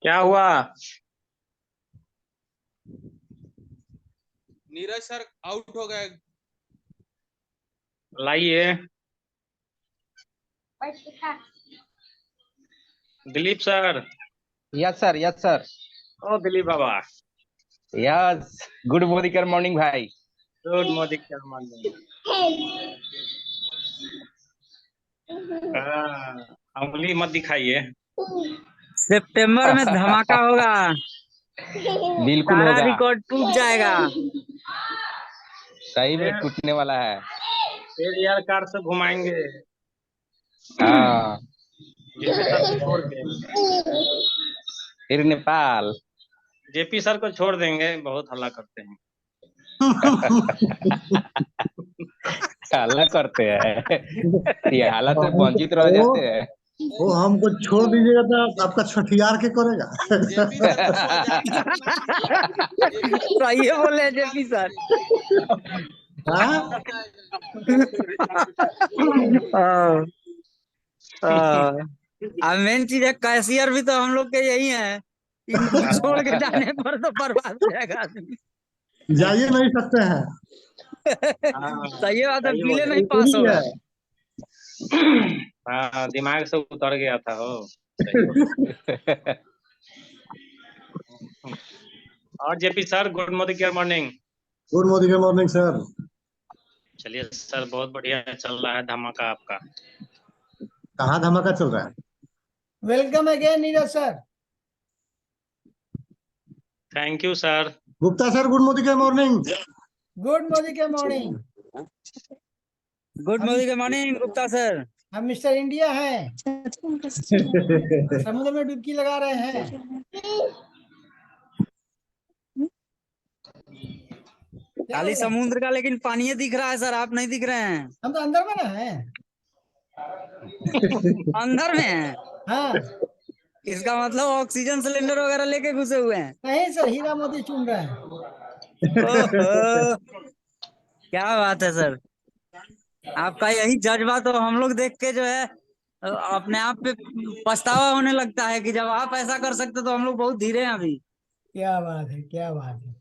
क्या हुआ? Neeraj sir out हो गए। लाइए Dilip sir. Yes sir, yes sir. ओ दिलीप बाबा, यस, गुड मॉर्निंग भाई। Good morning. क्या मॉर्निंग? उंगली मत दिखाइए। सितंबर में धमाका होगा। बिल्कुल सारा होगा, रिकॉर्ड टूट जाएगा। सही में टूटने वाला है। फिर यार कार से घुमाएंगे हाँ, जेपी सर को छोड़ के। फिर नेपाल। जेपी सर को छोड़ देंगे, बहुत हल्ला करते हैं। हल्ला करते हैं, ये हालत से वंचित रह जाते हैं। वो हमको छोड़ दीजिएगा तो आपका छठियार के करेगा। जेपी सर को छोड़ जाएंगे। सही बोले जेपी सर। हाँ? अब मेन चीज है, कैशियर भी तो हम लोग के यही है। इनको छोड़ के जाने पर तो बर्बाद हो जाएगा आदमी। जाइए नहीं सकते हैं। सही बात है, सही पीले बोले। नहीं पास यही होगा। है। हाँ, दिमाग से उतर गया था हो। सही बोले। और JP sir, good morning. Good morning sir. चलिए सर, बहुत बढ़िया चल रहा है धमाका आपका। कहाँ धमाका चल रहा है? Welcome again Neeraj sir. Thank you sir. Gupta sir, good morning. Good morning. Good morning Gupta sir. हम मिस्टर इंडिया हैं। समुद्र में डुबकी लगा रहे हैं। खाली समुद्र का, लेकिन पानी दिख रहा है सर, आप नहीं दिख रहे हैं। हम तो अंदर में ना हैं। अंदर में है? हाँ। इसका मतलब ऑक्सीजन सिलेंडर वगैरह लेके घुसे हुए हैं। नहीं सर, हीरा मोती चुन रहे हैं। ओहो, क्या बात है सर। आपका यही जज्बा तो हम लोग देख के जो है अपने आप पे पछतावा होने लगता है कि जब आप ऐसा कर सकते तो हम लोग बहुत धीरे हैं अभी। क्या बात है, क्या बात है।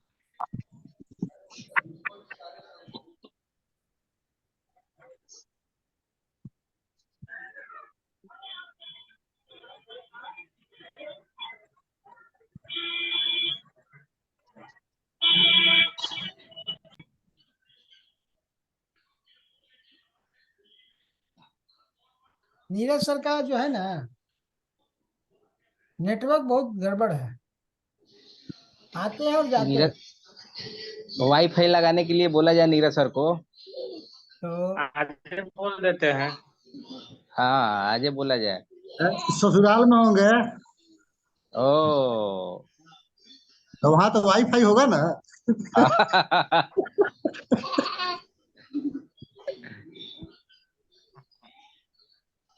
नीरज सर का जो है ना, नेटवर्क बहुत गड़बड़ है। आते हैं और जाते हैं। नीरज, वाईफाई लगाने के लिए बोला जाए नीरज सर को। तो आज बोल देते हैं। हाँ, आज बोला जाए। ससुराल में होंगे ओ। तो वहाँ तो वाईफाई होगा ना।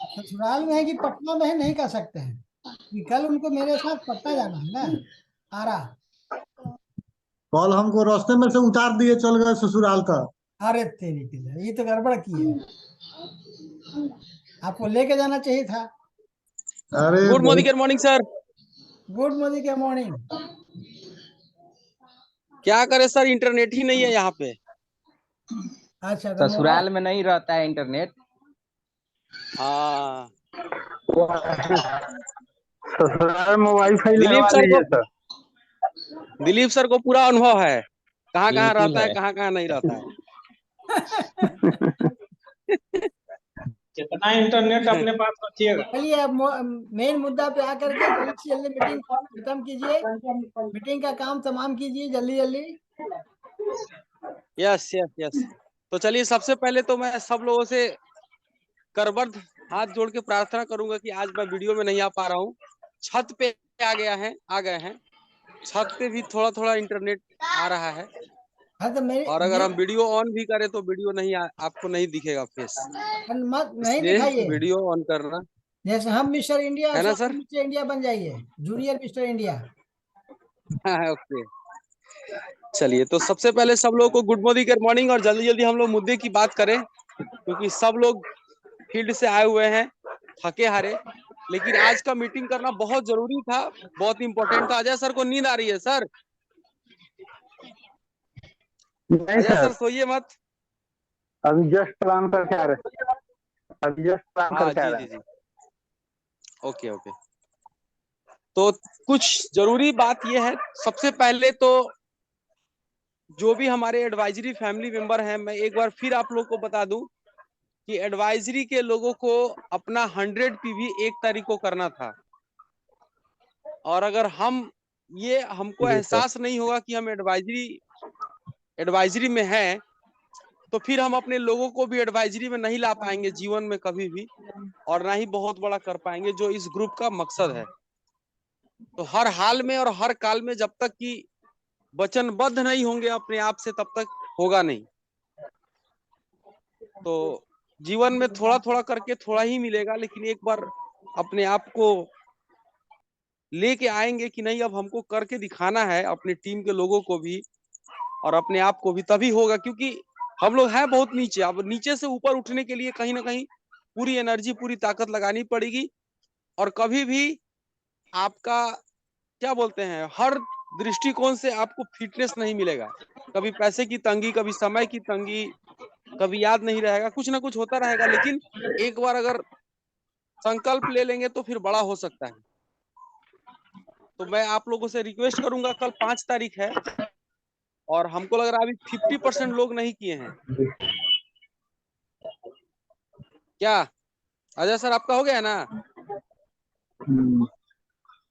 ससुराल में है कि पटना में है, नहीं कह सकते हैं कि कल उनको मेरे साथ पटना जाना है ना। आरा। कल हमको रास्ते में से उतार दिए, चल गए ससुराल तक। अरे तेरी की ये तो गड़बड़ की है। आपको लेके जाना चाहिए था। अरे good morning sir. Good morning. क्या करे सर, इंटरनेट ही नहीं है यहाँ पे। अच्छा, तो ससुराल में नहीं रहता है इंटरनेट। हाँ, ससुराल में वाईफाई दिलीप लगवा सर को लीजिए सर। दिलीप सर को पूरा अनुभव है, कहाँ कहाँ बिल्कुल रहता है, है। कहाँ कहाँ नहीं रहता है। जितना इंटरनेट अपने पास रखिएगा। चलिए अब मेन मुद्दा पे आकर के जल्दी से जल्दी मीटिंग खत्म कीजिए। मीटिंग का काम तमाम कीजिए जल्दी जल्दी। Yes yes yes. तो चलिए, सबसे पहले तो मैं सब लोगों से करबद्ध हाथ जोड़ के प्रार्थना करूंगा कि आज मैं वीडियो में नहीं आ पा रहा हूँ। छत पे आ गए हैं। छत पे भी थोड़ा थोड़ा इंटरनेट आ रहा है, हाँ तो मेरे और अगर हम वीडियो ऑन भी करें तो वीडियो नहीं आपको नहीं दिखेगा फेस, मत नहीं इसलिए दिखाइए। वीडियो ऑन करना जैसे हम मिस्टर इंडिया, है ना सब सर। मिस्टर इंडिया बन जाइए, जूनियर मिस्टर इंडिया। हाँ, ओके। चलिए, तो सबसे पहले सब लोगों को गुड मॉर्निंग, और जल्दी जल्दी हम लोग मुद्दे की बात करें, क्योंकि सब लोग फील्ड से आए हुए हैं थके हारे। लेकिन आज का मीटिंग करना बहुत जरूरी था, बहुत इंपॉर्टेंट था। अजय सर को नींद आ रही है सर? नहीं अजय सर, सर सोइए मत। अभी जस्ट प्लान करके आ रहे अभी जस्ट प्लान हाँ करके आ जी रहे जी जी, ओके ओके। तो कुछ जरूरी बात यह है, सबसे पहले तो जो भी हमारे एडवाइजरी फैमिली मेंबर हैं, मैं एक बार फिर आप लोग को बता दूं कि एडवाइजरी के लोगों को अपना 100 पीवी 1 तारीख को करना था। और अगर हमको जी सर। एहसास नहीं होगा कि हम एडवाइजरी में हैं, तो फिर हम अपने लोगों को भी एडवाइजरी में नहीं ला पाएंगे जीवन में कभी भी, और ना ही बहुत बड़ा कर पाएंगे, जो इस ग्रुप का मकसद है। तो हर हाल में और हर काल में जब तक कि वचनबद्ध नहीं होंगे अपने आप से, तब तक होगा नहीं। तो जीवन में थोड़ा थोड़ा करके थोड़ा ही मिलेगा, लेकिन एक बार अपने आप को लेके आएंगे कि नहीं, अब हमको करके दिखाना है अपनी टीम के लोगों को भी और अपने आप को भी, तभी होगा। क्योंकि हम लोग हैं बहुत नीचे, अब नीचे से ऊपर उठने के लिए कहीं ना कहीं पूरी एनर्जी, पूरी ताकत लगानी पड़ेगी। और कभी भी आपका क्या बोलते हैं, हर दृष्टिकोण से आपको फिटनेस नहीं मिलेगा। कभी पैसे की तंगी, कभी समय की तंगी, कभी याद नहीं रहेगा, कुछ ना कुछ होता रहेगा। लेकिन एक बार अगर संकल्प ले लेंगे तो फिर बड़ा हो सकता है। तो मैं आप लोगों से रिक्वेस्ट करूंगा, कल 5 तारीख है और हमको लग रहा है अभी 50% लोग नहीं किए हैं। क्या अजय सर, आपका हो गया है ना?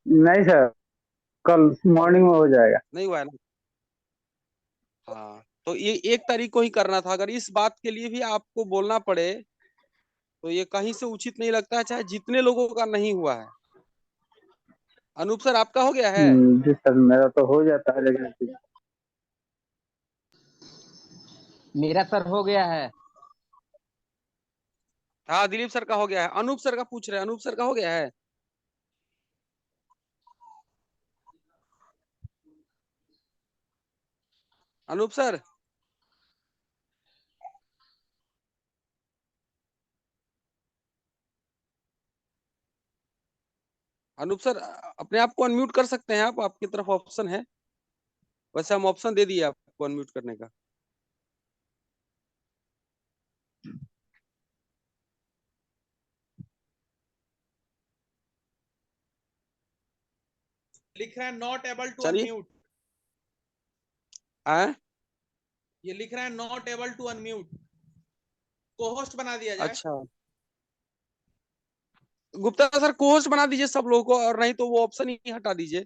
नहीं सर, कल मॉर्निंग में हो जाएगा। नहीं हुआ है ना? हाँ, तो ये 1 तारीख को ही करना था। अगर इस बात के लिए भी आपको बोलना पड़े तो ये कहीं से उचित नहीं लगता है, चाहे जितने लोगों का नहीं हुआ है। अनूप सर, आपका हो गया है? जी सर, मेरा तो हो जाता है, लेकिन मेरा सर हो गया है। हाँ, दिलीप सर का हो गया है। अनूप सर का पूछ रहे हैं, अनूप सर का हो गया है? अनूप सर, अनूप सर अपने आप को अनम्यूट कर सकते हैं आप, आपकी तरफ ऑप्शन है। वैसे हम ऑप्शन दे दिए आपको अनम्यूट करने का। लिख रहा है नॉट एबल टू चलिए। अनम्यूट। ये लिख रहा है नॉट एबल टू अनम्यूट। को होस्ट बना दिया जाए। अच्छा, गुप्ता सर को होस्ट बना दीजिए सब लोगों को, और नहीं तो वो ऑप्शन ही हटा दीजिए।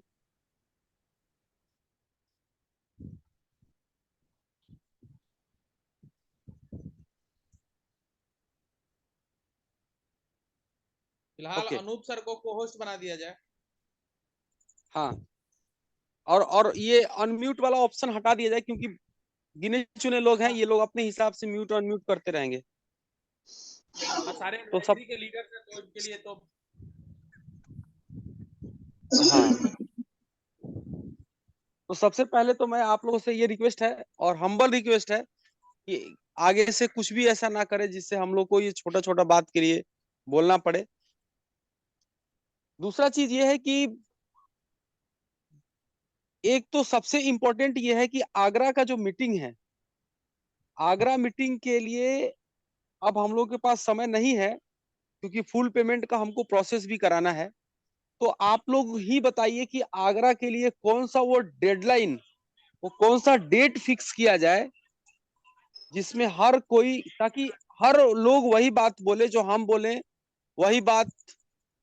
फिलहाल ओके, अनूप सर को होस्ट बना दिया जाए। हाँ। और ये अनम्यूट वाला ऑप्शन हटा दिया जाए, क्योंकि गिने चुने लोग हैं, ये लोग अपने हिसाब से म्यूट अनम्यूट करते रहेंगे। सारे तो सब, के लीडर से तो इनके लिए तो हाँ, तो सबसे पहले तो मैं आप लोगों से ये रिक्वेस्ट है, और हम्बल रिक्वेस्ट है, कि आगे से कुछ भी ऐसा ना करे जिससे हम लोग को ये छोटा छोटा बात के लिए बोलना पड़े। दूसरा चीज ये है कि एक तो सबसे इंपॉर्टेंट ये है कि आगरा का जो मीटिंग है, आगरा मीटिंग के लिए अब हम लोग के पास समय नहीं है, क्योंकि फुल पेमेंट का हमको प्रोसेस भी कराना है। तो आप लोग ही बताइए कि आगरा के लिए कौन सा वो डेडलाइन, वो कौन सा डेट फिक्स किया जाए, जिसमें हर कोई, ताकि हर लोग वही बात बोले जो हम बोले, वही बात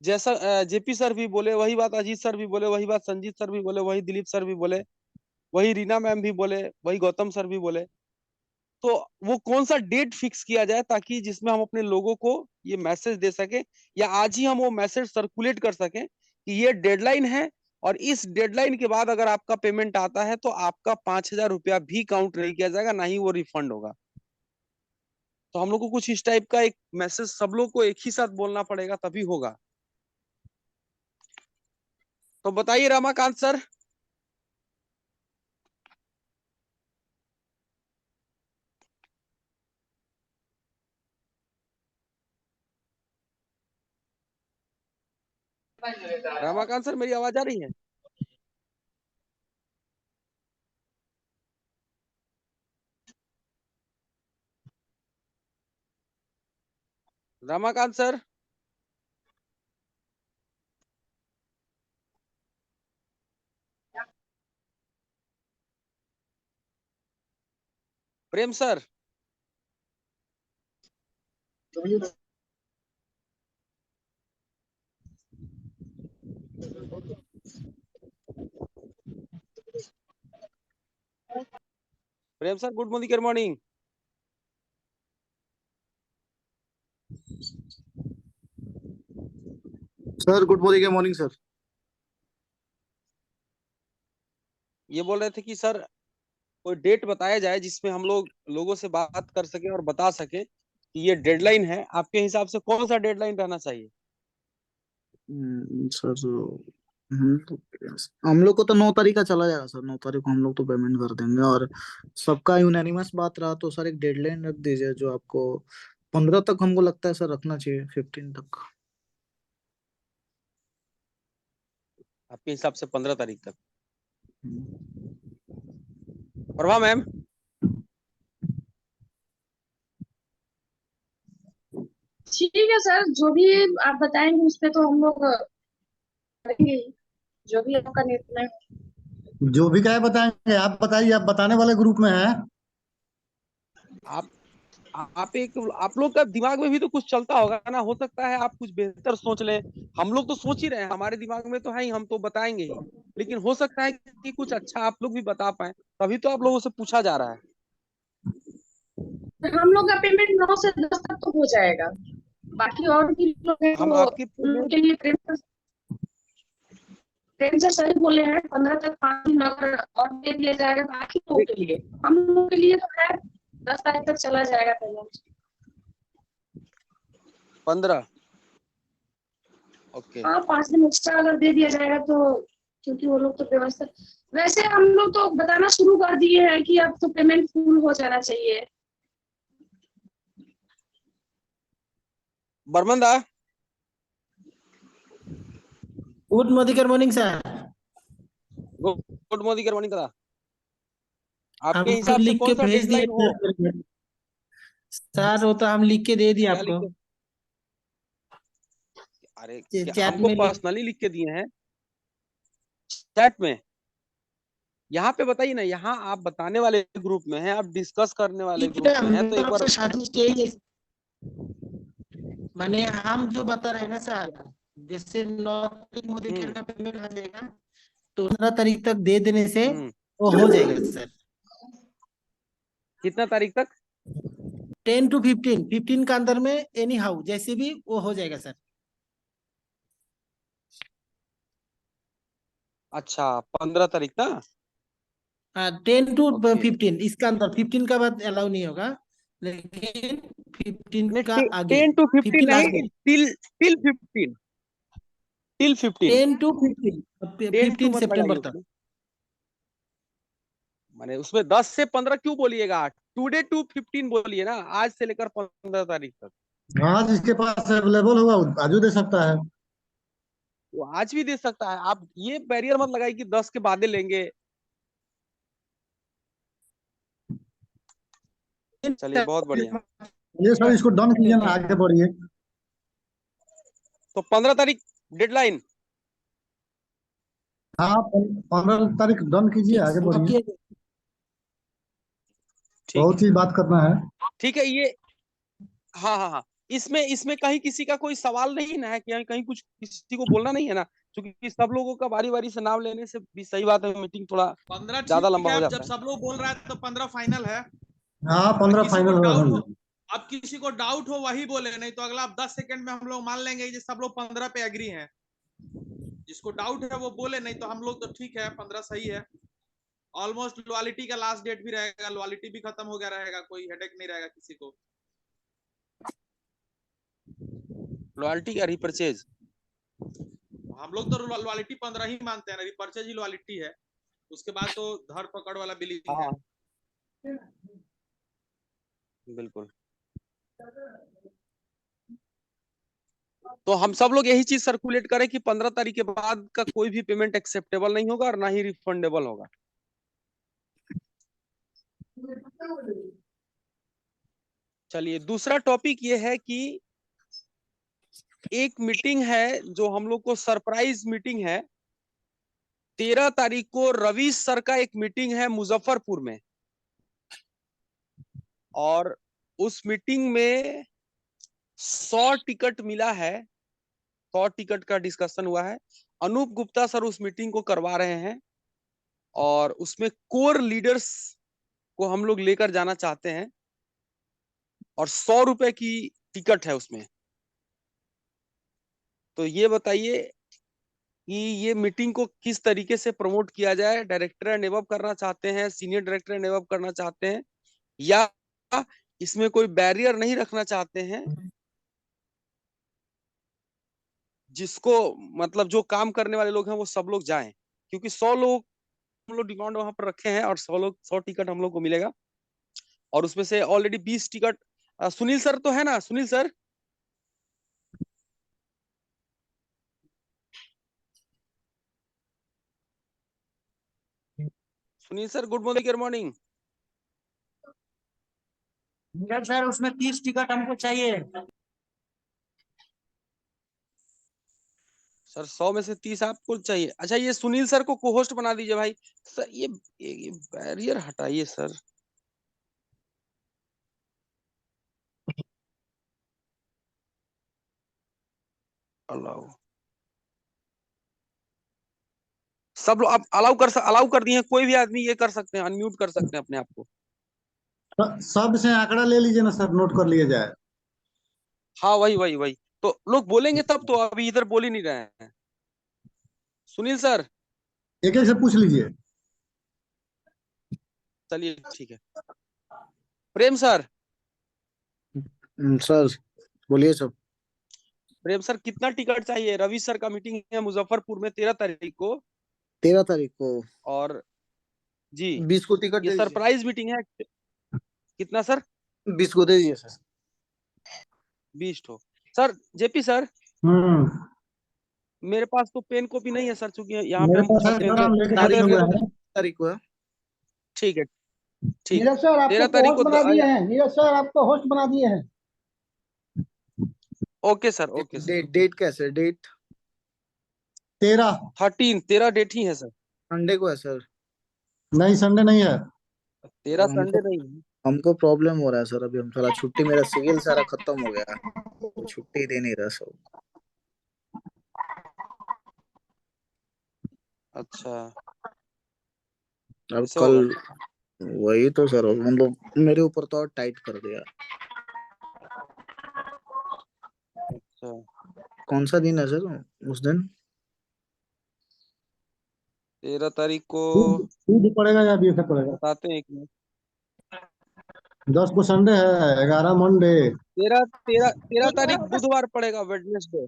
जैसा जेपी सर भी बोले, वही बात अजीत सर भी बोले, वही बात संजीत सर भी बोले, वही दिलीप सर भी बोले, वही रीना मैम भी बोले, वही गौतम सर भी बोले। तो वो कौन सा डेट फिक्स किया जाए ताकि जिसमें हम अपने लोगों को ये मैसेज दे सके, या आज ही हम वो मैसेज सर्कुलेट कर सके कि ये डेडलाइन है, और इस डेडलाइन के बाद अगर आपका पेमेंट आता है तो आपका 5,000 रुपया भी काउंट नहीं किया जाएगा, ना ही वो रिफंड होगा। तो हम लोग को कुछ इस टाइप का एक मैसेज सब लोग को एक ही साथ बोलना पड़ेगा, तभी होगा। तो बताइए रमाकांत सर। रमाकांत सर, मेरी आवाज आ रही है? Ramakant sir, Prem sir, Prem sir, good morning, good morning. Sir good morning, morning sir. ये बोल रहे थे कि सर कोई डेट बताया जाए जिसमें हम लोग लोगों से बात कर सके और बता सके कि ये डेडलाइन है। आपके हिसाब से कौन सा डेडलाइन रहना चाहिए? सर हम लोग को तो 9 तारीख का चला जाएगा सर। 9 तारीख को हम लोग तो पेमेंट कर देंगे, और सबका यूनानिमस बात रहा तो सर एक डेडलाइन रख दीजिए जो आपको 15 तक हमको लगता है सर रखना चाहिए, 15 तक। आपके हिसाब से 15 तारीख तक। प्रभा मैम, ठीक है सर, जो भी आप बताएंगे उस पे तो हम लोग करेंगे ही। जो भी आपका निर्णय हो। जो भी कहे बताएंगे। आप बताइए, आप बताने वाले ग्रुप में हैं। आप लोग का दिमाग में भी तो कुछ चलता होगा ना, हो सकता है आप कुछ बेहतर सोच लें। हम लोग तो सोच ही रहे हैं, हमारे दिमाग में तो है ही, हम तो बताएंगे ही, लेकिन हो सकता है कि कुछ अच्छा आप लोग भी बता पाए, तभी तो आप लोगों से पूछा जा रहा है। हम लोग का पेमेंट 9 से 10 तक तो हो जाएगा। बाकी और भी लोग हैं हम तो आपकी उन लोगों के लिए ट्रेन से सही बोले हैं, 15 तक 5 दिन अगर और दे दिया जाएगा बाकी लोगों के लिए, हम लोगों के लिए तो है 10 तारीख तक चला जाएगा पेमेंट। 15, ओके। हाँ, 5 दिन एक्स्ट्रा अगर दे दिया जाएगा तो, क्योंकि वो लोग तो व्यवस्था, वैसे हम लोग तो बताना शुरू कर दिए हैं कि अब तो पेमेंट फुल हो जाना चाहिए। बर्मन दा, good morning sir. Good morning, good morning दा। आपके हमको हिसाब से लिख के कौन सा भेज दिए डेडलाइन हो? सर, वो तो हम लिख के दे दिए क्या आपको। लिख अरे चैट हमको में पर्सनली लिख के दिए हैं चैट में? यहाँ पे बताइए ना, यहाँ आप बताने वाले ग्रुप में हैं, आप डिस्कस करने वाले ग्रुप में हैं, तो एक बार माने हम जो बता रहे हैं ना सर, जैसे 9 तारीख मोदी केयर का पेमेंट आ जाएगा तो 15 तारीख तक दे देने से वो हो जाएगा सर। कितना तारीख तक? 10 to 15 का अंदर में एनी हाउ जैसे भी वो हो जाएगा सर। अच्छा, 15 तारीख ना? 10 to 15 इसका अंदर, 15 का बाद अलाउ नहीं होगा, लेकिन 15 का आगे 10 to 15 लास्ट नहीं, में टिल 15, टिल 15, 10 to 15 सितंबर तक। माने उसमें 10 से 15 क्यों बोलिएगा? टुडे टू 15 बोलिए ना, आज से लेकर 15 तारीख तक। हाँ, जिसके पास अवेलेबल होगा वो आजू दे सकता है। वो आज भी दे सकता है। आप ये बैरियर मत लगाइए कि 10 के बाद लेंगे। चलिए, बहुत बढ़िया। ये सर, इसको डन कीजिए ना, आगे बढ़िए। तो 15 तारीख डेडलाइन। हाँ, 15 तारीख डन कीजिए, आगे बढ़िए। बहुत ही बात करना है। ठीक है, ये हाँ हाँ हाँ, इसमें कहीं किसी का कोई सवाल नहीं ना है कि कहीं कुछ किसी को बोलना नहीं है ना, क्योंकि सब लोगों का बारी बारी से नाम लेने से भी सही बात है, मीटिंग थोड़ा 15 ज्यादा लंबा हो ठीक है, जाता जब है। सब लोग बोल रहा है तो 15 फाइनल है। हाँ 15 किसी को फाइनल डाउट होंगे। हो, अब किसी को डाउट हो वही बोले, नहीं तो अगला 10 सेकंड में हम लोग मान लेंगे कि सब लोग 15 पे एग्री हैं। जिसको डाउट है वो बोले, नहीं तो हम लोग तो ठीक है 15 सही है। ऑलमोस्ट लॉयलिटी का लास्ट डेट भी रहेगा, लॉयलिटी भी खत्म हो गया रहेगा, कोई हेडेक नहीं रहेगा किसी को। लॉयल्टी का रिपर्चेज हम लोग तो लॉयलिटी 15 ही मानते हैं ना, रिपर्चेज ही लॉयलिटी है। उसके बाद तो धर पकड़ वाला बिलिंग है। बिल्कुल। तो हम सब लोग यही चीज सर्कुलेट करें कि 15 तारीख के बाद का कोई भी पेमेंट एक्सेप्टेबल नहीं होगा और ना ही रिफंडेबल होगा। चलिए, दूसरा टॉपिक ये है कि एक मीटिंग है जो हम लोग को सरप्राइज मीटिंग है। 13 तारीख को रवि सर का एक मीटिंग है मुजफ्फरपुर में, और उस मीटिंग में 100 टिकट मिला है। 100 टिकट का डिस्कशन हुआ है। अनूप गुप्ता सर उस मीटिंग को करवा रहे हैं और उसमें कोर लीडर्स को हम लोग लेकर जाना चाहते हैं और 100 रुपए की टिकट है उसमें। तो ये बताइए कि ये मीटिंग को किस तरीके से प्रमोट किया जाए। डायरेक्टर एंड एबव करना चाहते हैं, सीनियर डायरेक्टर एंड एबव करना चाहते हैं, या इसमें कोई बैरियर नहीं रखना चाहते हैं, जिसको मतलब जो काम करने वाले लोग हैं वो सब लोग जाएं, क्योंकि 100 लोग हम लोग डिमांड वहां पर रखे हैं और 100 टिकट हम लोग को मिलेगा। और उसमें से ऑलरेडी 20 टिकट सुनील सर तो है ना, Sunil sir? Sunil sir good morning. Sir उसमें 30 टिकट हमको चाहिए। सर 100 में से 30 आपको चाहिए। अच्छा, ये सुनील सर को को-होस्ट बना दीजिए भाई। सर ये बैरियर हटाइए सर। अलाउ, सब लोग आप अलाउ कर दिए हैं। कोई भी आदमी ये कर सकते हैं, अनम्यूट कर सकते हैं अपने आप को। सब से आंकड़ा ले लीजिए ना सर, नोट कर लिया जाए। हाँ वही तो लोग बोलेंगे तब तो, अभी इधर बोल ही नहीं रहे हैं। सुनील सर एक एक से पूछ लीजिए। चलिए ठीक है। प्रेम सर, सर बोलिए सर। प्रेम सर कितना टिकट चाहिए? रवि सर का मीटिंग है मुजफ्फरपुर में 13 तारीख को। 13 तारीख को और जी 20 को टिकट ये दे दीजिए। सरप्राइज मीटिंग है। कितना सर? 20 को दे दीजिए सर। 20 ठो। सर जेपी सर, मेरे पास तो पेन कॉपी नहीं है सर, चूंकि यहाँ पे मेरे हम पास है छपते सर, हम हैं। लेके तारीख चले हुए हैं। तारीख को है। ठीक है ठीक। नीरज सर आपको 13 तारीख होस्ट को बना दिए हैं। नीरज सर आपको होस्ट बना दिए हैं। Okay sir, okay sir. Date कैसे? डेट 13 डेट ही है सर। संडे को है सर। नहीं संडे नहीं है। 13 हमको संडे नहीं है। हमको प्रॉब्लम हो रहा है सर। अभी हम सारा छुट्टी, मेरा सीएल सारा खत्म हो गया, तो छुट्टी दे नहीं रहा सब। अच्छा, अब ऐसे कल होगा। वही तो सर, मतलब मेरे ऊपर तो और टाइट कर दिया। अच्छा, कौन सा दिन है सर उस दिन? 13 तारीख को दूध पड़ेगा या बीफ पड़ेगा? बताते हैं एक मिनट। 10 को संडे है, 11 मंडे। 13 तारीख बुधवार पड़ेगा, वेडनेसडे।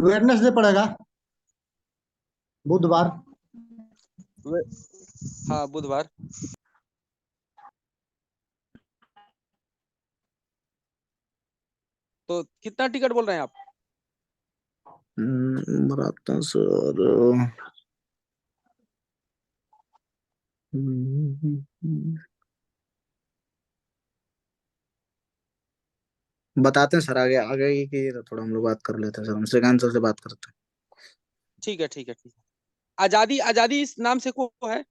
वेडनेसडे पड़ेगा, बुधवार। हाँ बुधवार। तो कितना टिकट बोल रहे हैं आप? बराता सर। बताते हैं सर, आगे आगे ये कीजिए तो थोड़ा हम लोग बात कर लेते हैं सर। हम श्रीकांत सर से बात करते हैं। ठीक है ठीक है ठीक है। आजादी, आजादी इस नाम से को है?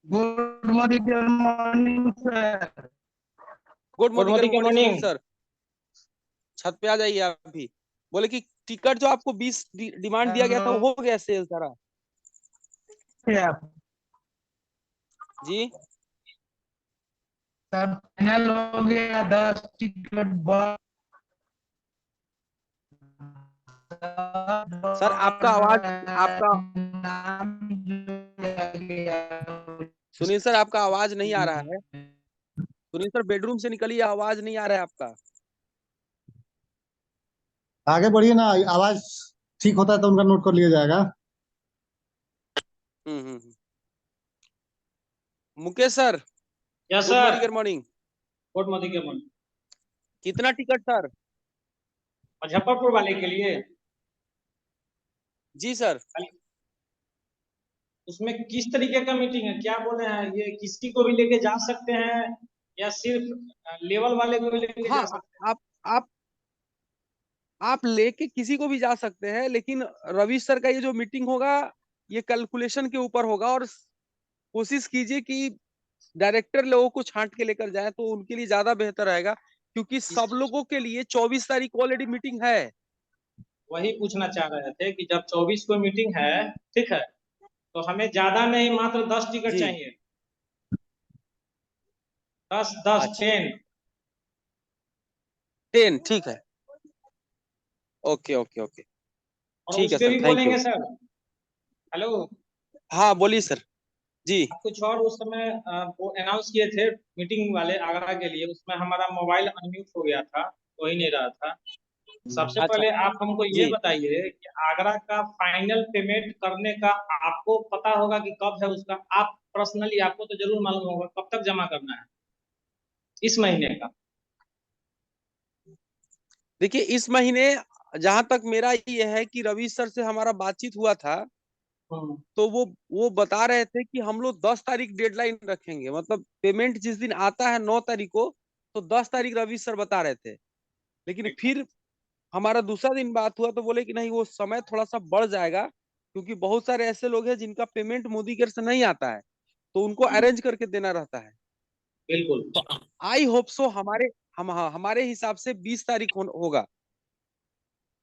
Good morning sir. Good morning morning. Sir. छत पे आ जाइए आप भी। बोले कि टिकट जो आपको 20 डिमांड दिया गया था वो हो गया सेल सारा जी? सर फाइनल हो गया 10 टिकट सर आपका आवाज, आपका सुनिए सर, आपका आवाज नहीं आ रहा है। सुनिए सर, बेडरूम से निकलिए, आवाज नहीं आ रहा है आपका। आगे बढ़िए ना, आवाज ठीक होता है तो उनका नोट कर लिया जाएगा। Mukesh sir, yes good morning, sir. Good morning. Good morning, good morning. कितना टिकट सर? मुजफ्फरपुर वाले के लिए? जी सर। उसमें किस तरीके का मीटिंग है, क्या बोले हैं? ये किसी को भी लेके जा सकते हैं या सिर्फ लेवल वाले को भी लेके जा हाँ, सकते हैं? आप लेके किसी को भी जा सकते हैं, लेकिन रवि सर का ये जो मीटिंग होगा ये कैलकुलेशन के ऊपर होगा, और कोशिश कीजिए कि डायरेक्टर लोगों को छांट के लेकर जाए तो उनके लिए ज्यादा बेहतर रहेगा, क्योंकि सब लोगों के लिए 24 तारीख ऑलरेडी मीटिंग है। वही पूछना चाह रहे थे कि जब 24 को मीटिंग है, ठीक है, तो हमें ज्यादा नहीं, मात्र 10 टिकट चाहिए। 10 10 10 ठीक है। ओके ओके ओके, और ठीक है उसके सर, भी थैंक यू। बोलेंगे सर। हेलो, हाँ बोलिए सर। जी, कुछ और उस समय वो अनाउंस किए थे मीटिंग वाले आगरा के लिए, उसमें हमारा मोबाइल अनम्यूट हो गया था, हो ही नहीं रहा था। सबसे अच्छा पहले आप हमको ये जी। बताइए कि आगरा का फाइनल पेमेंट करने का आपको पता होगा कि कब है उसका? आप पर्सनली, आपको तो जरूर मालूम होगा कब तक जमा करना है इस महीने का। देखिए इस महीने जहां तक मेरा ये है कि रवि सर से हमारा बातचीत हुआ था, तो वो बता रहे थे कि हम लोग 10 तारीख डेडलाइन रखेंगे, मतलब पेमेंट जिस दिन आता है 9 तारीख को, तो 10 तारीख रवि सर बता रहे थे। लेकिन फिर हमारा दूसरा दिन बात हुआ तो बोले कि नहीं, वो समय थोड़ा सा बढ़ जाएगा, क्योंकि बहुत सारे ऐसे लोग हैं जिनका पेमेंट मोदी केयर से नहीं आता है, तो उनको अरेंज करके देना रहता है। बिल्कुल। तो आई होप सो हमारे हिसाब से 20 तारीख होगा।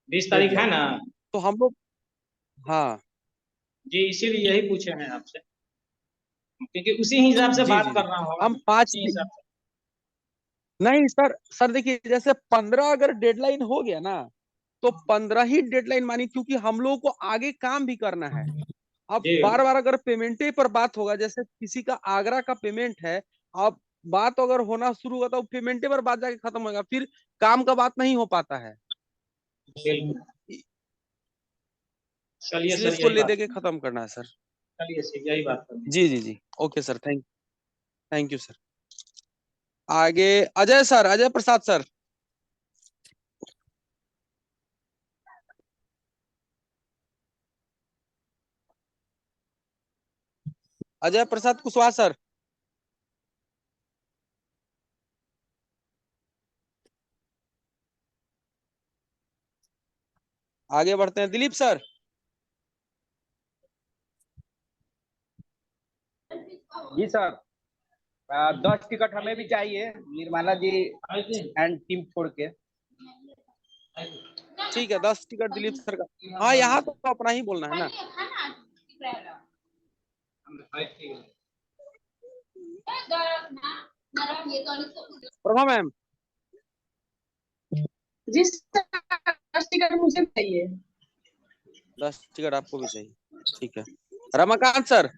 20 तारीख है ना? तो हम लोग, हाँ जी, इसीलिए यही पूछे हैं आपसे, क्योंकि उसी हिसाब से जी बात जी जी, करना होगा। हम 5 उसी हिसाब से। नहीं सर, सर देखिए जैसे 15 अगर डेडलाइन हो गया ना, तो 15 ही डेडलाइन मानी, क्योंकि हम लोगों को आगे काम भी करना है। अब जी बार बार अगर पेमेंटे पर बात होगा, जैसे किसी का आगरा का पेमेंट है, अब बात अगर होना शुरू हुआ तो पेमेंटे पर बात जाके खत्म होगा, फिर काम का बात नहीं हो पाता है। बिल्कुल। चलिए इसलिए सर, इसको यही ले बात, दे के खत्म करना है सर। चलिए सर यही बात करनी। जी जी जी, okay sir, thank you sir. आगे Ajay sir, Ajay Prasad sir. Ajay Prasad Kushwaha sir. आगे बढ़ते हैं, दिलीप सर। जी सर, 10 टिकट हमें भी चाहिए, निर्मला जी एंड टीम छोड़ के। ठीक है, 10 टिकट दिलीप सर का। हाँ, यहाँ तो अपना ही बोलना है ना। प्रभा मैम। जी सर, 10 टिकट मुझे चाहिए। 10 टिकट आपको भी चाहिए, ठीक है। रमाकांत सर।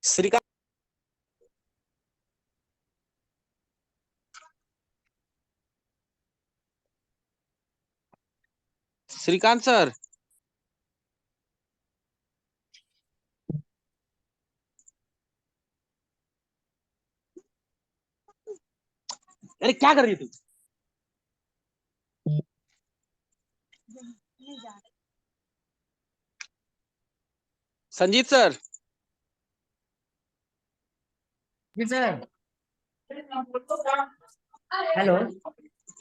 श्रीकांत। श्रीकांत सर। अरे क्या कर रही तू? संजीत सर। जी सर। हेलो।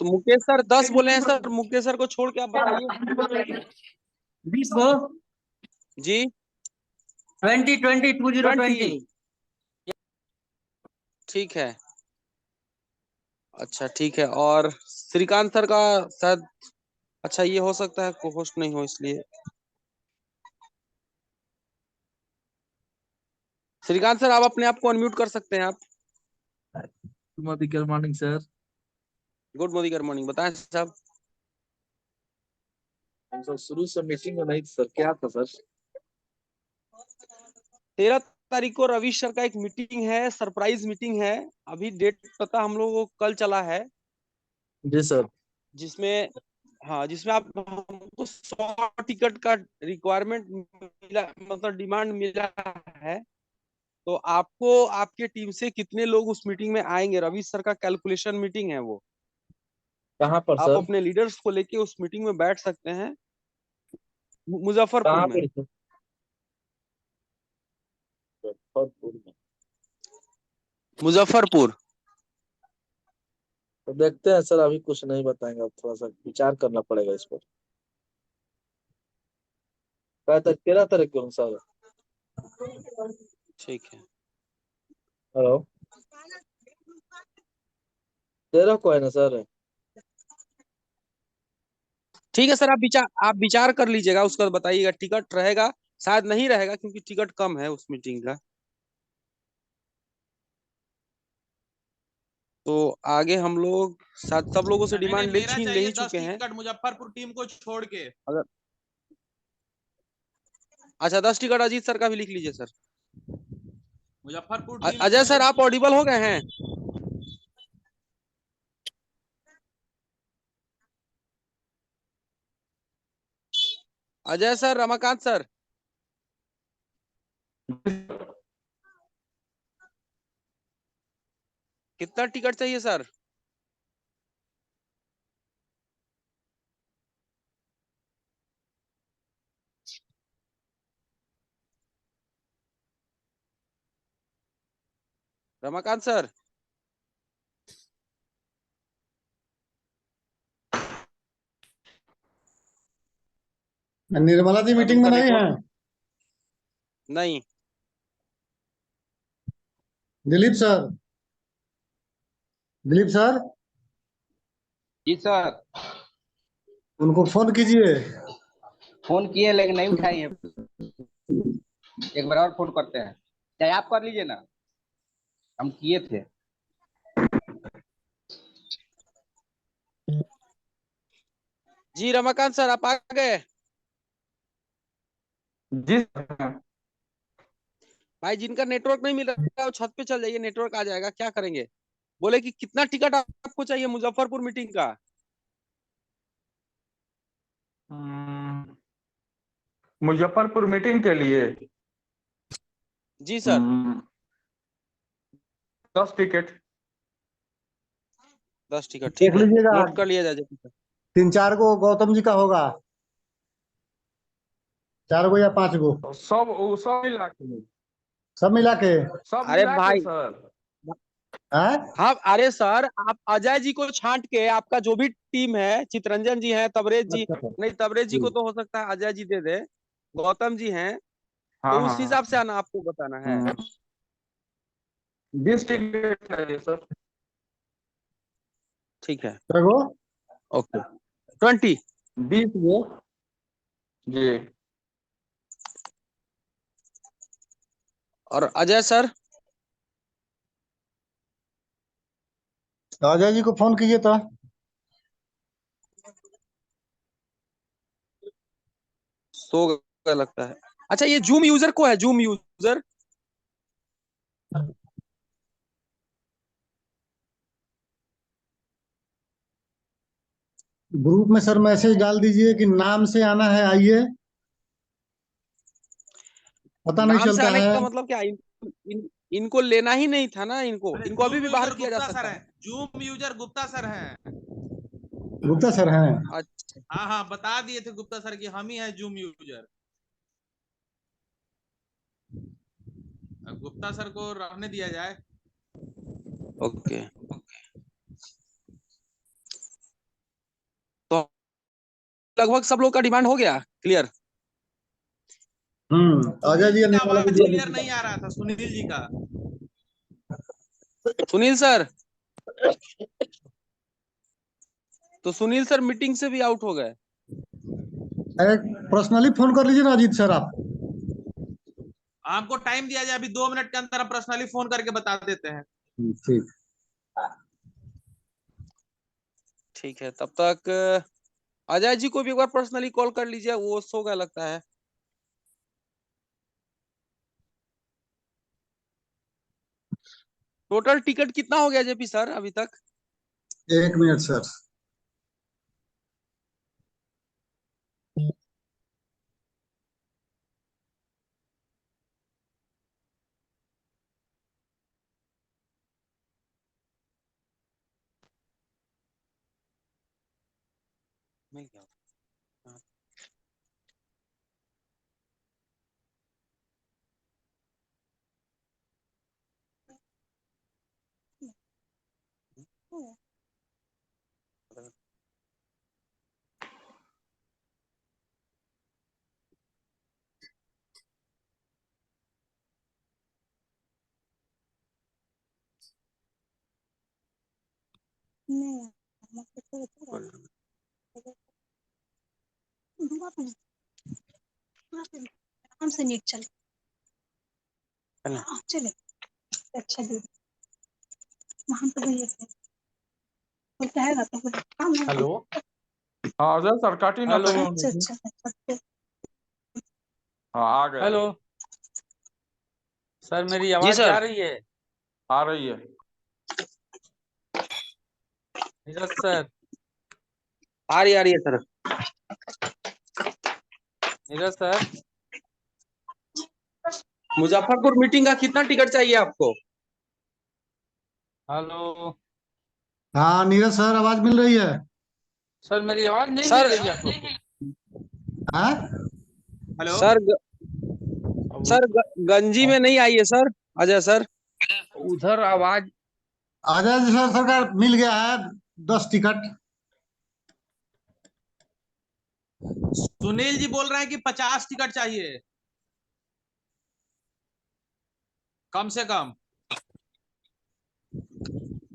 तो मुकेश सर 10 बोले हैं सर, मुकेश सर को छोड़ के आप बताइए। 20 को जी 20 20 2020। ठीक है। अच्छा ठीक है। और श्रीकांत सर का शायद, अच्छा ये हो सकता है को होस्ट नहीं हो इसलिए। श्रीकांत सर आप अपने आप को अनम्यूट कर सकते हैं आप। Good morning sir. Good morning बताएं साहब। सर शुरू से मीटिंग में नहीं सर, क्या था सर? 13 तारीख को रवि सर का एक मीटिंग है, सरप्राइज मीटिंग है। अभी डेट पता हम लोगों को कल चला है। जी सर। जिसमें हाँ, जिसमें आप हमको 100 टिकट का रिक्वायरमेंट मिला, मतलब डिमांड मिला है। तो आपको आपके टीम से कितने लोग उस मीटिंग में आएंगे, रवि सर का कैलकुलेशन मीटिंग है वो। कहाँ पर आप सर? अपने लीडर्स को लेके उस मीटिंग में बैठ सकते हैं, मुजफ्फरपुर कहाँ में। पर सर? मुजफ्फरपुर में। मुजफ्फरपुर। तो देखते हैं सर, अभी कुछ नहीं बताएंगे, अब थोड़ा सा विचार करना पड़ेगा इस पर। क्या तक 13 तारीख को सर? ठीक है। हेलो, 13 को है ना सर? ठीक है सर, आप विचार कर लीजिएगा, उसका बताइएगा। टिकट रहेगा शायद नहीं रहेगा, क्योंकि टिकट कम है उस मीटिंग का। तो आगे हम लोग शायद सब लोगों से नहीं नहीं, डिमांड ले मेरा ले चाहिए ही 10 चुके हैं। टिकट मुजफ्फरपुर टीम को छोड़ के। अगर अच्छा 10 टिकट अजीत सर का भी लिख लीजिए सर। मुजफ्फरपुर टीम अजय को सर आप ऑडिबल हो गए हैं? Ajay sir, Ramakant sir. कितना टिकट चाहिए सर? रमाकांत सर। निर्मला जी शायद मीटिंग में उनका नहीं है। नेटवर्क नहीं। दिलीप सर, दिलीप सर जी सर। उनको फोन कीजिए। फोन किए लेकिन नहीं उठाई है। एक बार और फोन करते हैं, चाहे आप कर लीजिए ना, हम किए थे। जी रमाकांत सर आप आ गए? जी भाई जिनका नेटवर्क नहीं मिल रहा है वो छत पे चल जाइए, नेटवर्क आ जाएगा। क्या करेंगे? बोले कि कितना टिकट आपको चाहिए मुजफ्फरपुर मीटिंग का? मुजफ्फरपुर मीटिंग के लिए जी सर। 10 टिकट। 10 टिकट देख ठीक है, लीजिएगा, नोट कर लिया जाए। 3-4 गो गौतम जी का होगा, 4 गो या 5 गो, सब मिला के, सब मिला के। सब अरे मिला के भाई सर। हैं? हाँ, अरे सर आप अजय जी को छांट के आपका जो भी टीम है, चितरंजन जी हैं, तबरेज जी, अच्छा सर। नहीं तबरेज जी जी। को तो हो सकता है अजय जी दे दे, गौतम जी हैं, हाँ तो हाँ उस हिसाब से आना आपको बताना है। 20 टिकट चाहिए सर। ठीक है, गो ओके 20। 20 गो जी। और अजय सर? अजय जी को फोन कीजिए तो। सो गया लगता है। अच्छा ये जूम यूजर को है, जूम यूजर? ग्रुप में सर मैसेज डाल दीजिए कि नाम से आना है, आइए, पता नहीं नाम से चलता आने है। का मतलब क्या? इनको लेना ही नहीं था ना, इनको अरे इनको अभी जूम भी बाहर यूजर किया जा गुप्ता सर सकता है, है। जूम यूजर गुप्ता सर हैं। गुप्ता सर हैं? अच्छा हाँ हाँ, बता दिए थे गुप्ता सर कि हम ही हैं जूम यूजर। गुप्ता सर को रहने दिया जाए। ओके। तो लगभग सब लोग का डिमांड हो गया क्लियर। अजय सुनील जी जी और का निर्मला आवाज जी क्लियर नहीं आ रहा था, सुनील जी का। सुनील सर, तो सुनील सर मीटिंग से भी आउट हो गए। पर्सनली फोन कर लीजिए ना अजीत सर आप। हमको टाइम दिया जाए, अभी 2 मिनट के अंदर हम पर्सनली फोन करके बता देते हैं। ठीक ठीक है, तब तक अजय जी को भी एक बार पर्सनली कॉल कर लीजिए, वो सो गया लगता है। टोटल टिकट कितना हो गया जेपी सर अभी तक? 1 मिनट सर। मिल गया। से नीट चले चले अच्छा दे वहां पे है हेलो, हाँ अजय सर काटी ना। हेलो हाँ आ गए। हेलो सर, मेरी जी आवाज सर। आ रही है? आ रही है। नीरज सर, आ रही है sir. Neeraj sir, Muzaffarpur meeting का कितना टिकट चाहिए आपको? हेलो हाँ नीरज सर आवाज मिल रही है? सर, मेरी आवाज नहीं सर, मिल रही है आप लोग को? हाँ हेलो सर गंजी में नहीं आई है सर। अजय सर, उधर आवाज अजय जी सर सरकार मिल गया है 10 टिकट। सुनील जी बोल रहे हैं कि 50 टिकट चाहिए कम से कम।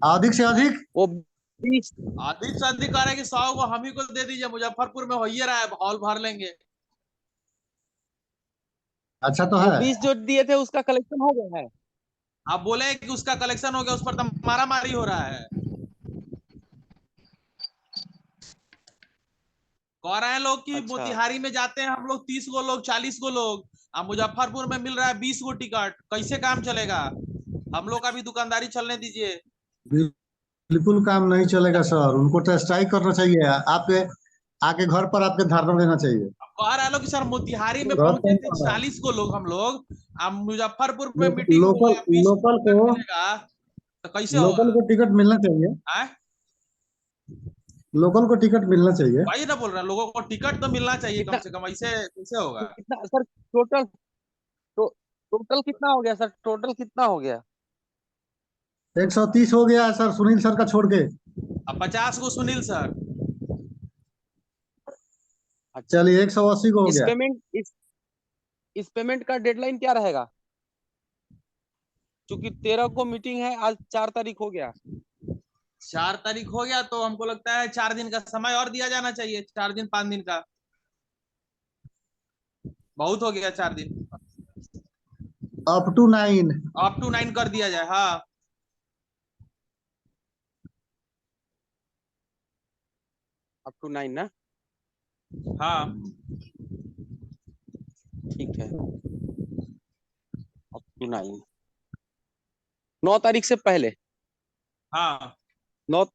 अधिक से अधिक वो अधिक से अधिक कह रहे हैं कि 100 को हम ही को दे दीजिए, मुजफ्फरपुर में हो ही रहा है, हॉल भर लेंगे। अच्छा तो वो है। 20 जो दिए थे उसका कलेक्शन हो गया है। आप बोले कि उसका कलेक्शन हो गया, उस पर तो मारा मारी हो रहा है। कह रहे हैं लोग कि अच्छा। मोतिहारी में जाते हैं हम लोग 30 गो लोग, 40 गो लोग, अब मुजफ्फरपुर में मिल रहा है 20 गो टिकट, कैसे काम चलेगा? हम लोग का भी दुकानदारी चलने दीजिए। बिल्कुल काम नहीं चलेगा सर, उनको तो स्ट्राइक करना चाहिए। आपके आके घर पर आपके धरना देना चाहिए। कह रहे हैं लोग कि सर मोतिहारी में घर पहुंचे कौन थे कर रहा है? 40 गो लोग हम लोग, अब मुजफ्फरपुर में मीटिंग हुआ लोकल 20 लोकल टिकट को मिलेगा तो कैसे लोकल होगा? को टिकट मिलना चाहिए। आए? लोकल को टिकट मिलना चाहिए। वही ना बोल रहे हैं, लोगों को टिकट तो मिलना चाहिए कम कितना से कम, ऐसे कैसे होगा? कितना सर टोटल? टोटल कितना हो गया सर? टोटल कितना हो गया? 130 हो गया है सर, सुनील सर का छोड़ के। अब 50 को सुनील सर। अच्छा, चलिए 180 को हो इस गया। पेमेंट इस पेमेंट का डेडलाइन क्या रहेगा? क्योंकि 13 को मीटिंग है, आज 4 तारीख हो गया। 4 तारीख हो गया तो हमको लगता है 4 दिन का समय और दिया जाना चाहिए, 4 दिन 5 दिन का बहुत हो गया। 4 दिन अप टू 9। अप टू 9 कर दिया जाए। हाँ अप टू 9 ना? हाँ ठीक है, अप टू 9 तारीख से पहले। हाँ 9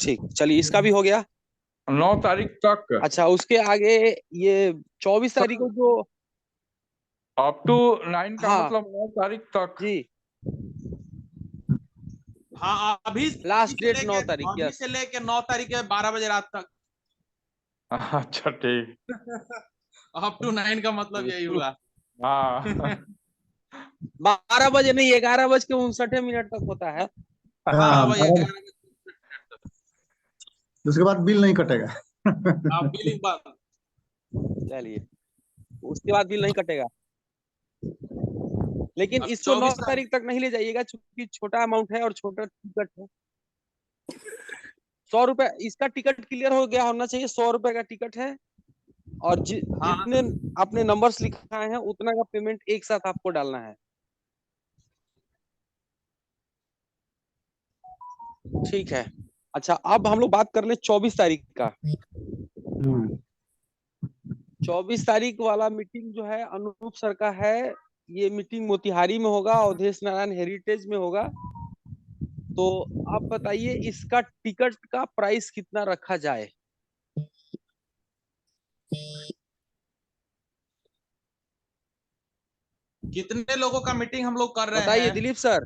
ठीक, चलिए इसका भी हो गया 9 तारीख तक। अच्छा, उसके आगे ये 24 तारीख को जो अप टू 9 का हाँ मतलब 9 तारीख तक जी, हाँ अभी लास्ट डेट 9 तारीख। अभी यस, से लेके 9 तारीख के 12 बजे रात तक। अच्छा ठीक। अप टू 9 का मतलब यही हुआ। हाँ 12 बजे नहीं, 11:59 तक होता है। हाँ भाई उसके बाद बिल नहीं कटेगा। बिलिंग बंद। चलिए, उसके बाद बिल नहीं कटेगा। लेकिन अब इसको 9 24 तारीख तक नहीं ले जाइएगा, क्योंकि छोटा अमाउंट है और छोटा टिकट है। 100 रुपए इसका टिकट क्लियर हो गया होना चाहिए। 100 रुपए का टिकट है और जितने आपने नंबर्स लिखाए हैं उतना का पेमेंट एक साथ आपको डालना है। ठीक है। अच्छा, अब हम लोग बात कर ले 24 तारीख का। 24 तारीख वाला मीटिंग जो है अनूप सर का है। ये मीटिंग मोतिहारी में होगा, अवधेश नारायण हेरिटेज में होगा। तो आप बताइए इसका टिकट का प्राइस कितना रखा जाए? कितने लोगों का मीटिंग हम लोग कर रहे बताइए हैं दिलीप सर।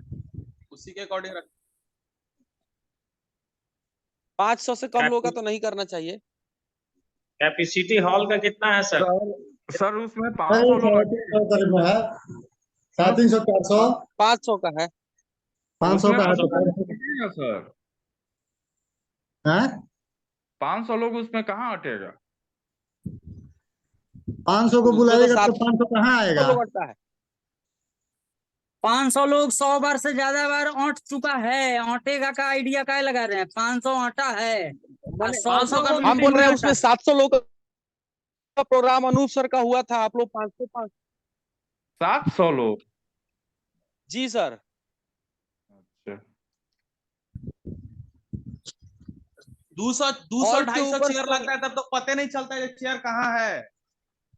उसी के अकॉर्डिंग 500 से कम लोगों का तो नहीं करना चाहिए। कैपेसिटी हॉल का कितना है सर? सर उसमें 500 लोग 350 400 500 का है। 500 का है तो सर। 500 लोग उसमें कहाँ अटेगा? 500 को बुलाएगा तो 500 कहाँ आएगा? 500 लोग 100 बार से ज्यादा बार औंट चुका है। औंटेगा का आइडिया क्या लगा रहे हैं? 500 औंटा है। 100 का हम बोल रहे हैं उसमें 700 लोग का प्रोग्राम अनूप सर का हुआ था। आप लोग 500 700 लोग? जी सर। अच्छा, 200-250 चेयर लगता है, तब तो पता नहीं चलता है चेयर कहाँ है।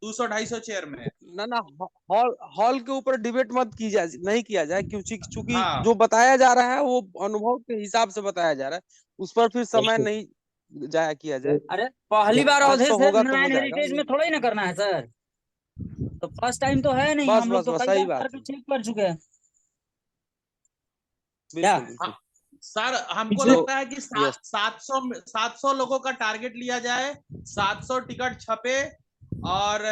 200-250 चेयर में ना हॉल के ऊपर डिबेट मत कीजिए, नहीं किया जाए, क्योंकि हाँ। जो बताया जा रहा है वो अनुभव के हिसाब से बताया जा रहा है, उस पर फिर समय नहीं जाया किया जाए। अरे पहली बार आज अवधेश तो होगा तो हो नारायण जाएगा। हेरिटेज में थोड़ा ही ना करना है सर। तो फर्स्ट टाइम तो है नहीं, बस हम लोग बस तो बस कई सही बार बात करके चेक कर चुके हैं। बिल्कुल बिल्कुल। सर हमको तो- लगता है कि 700 लोगों का टारगेट लिया जाए। 700 टिकट छपे और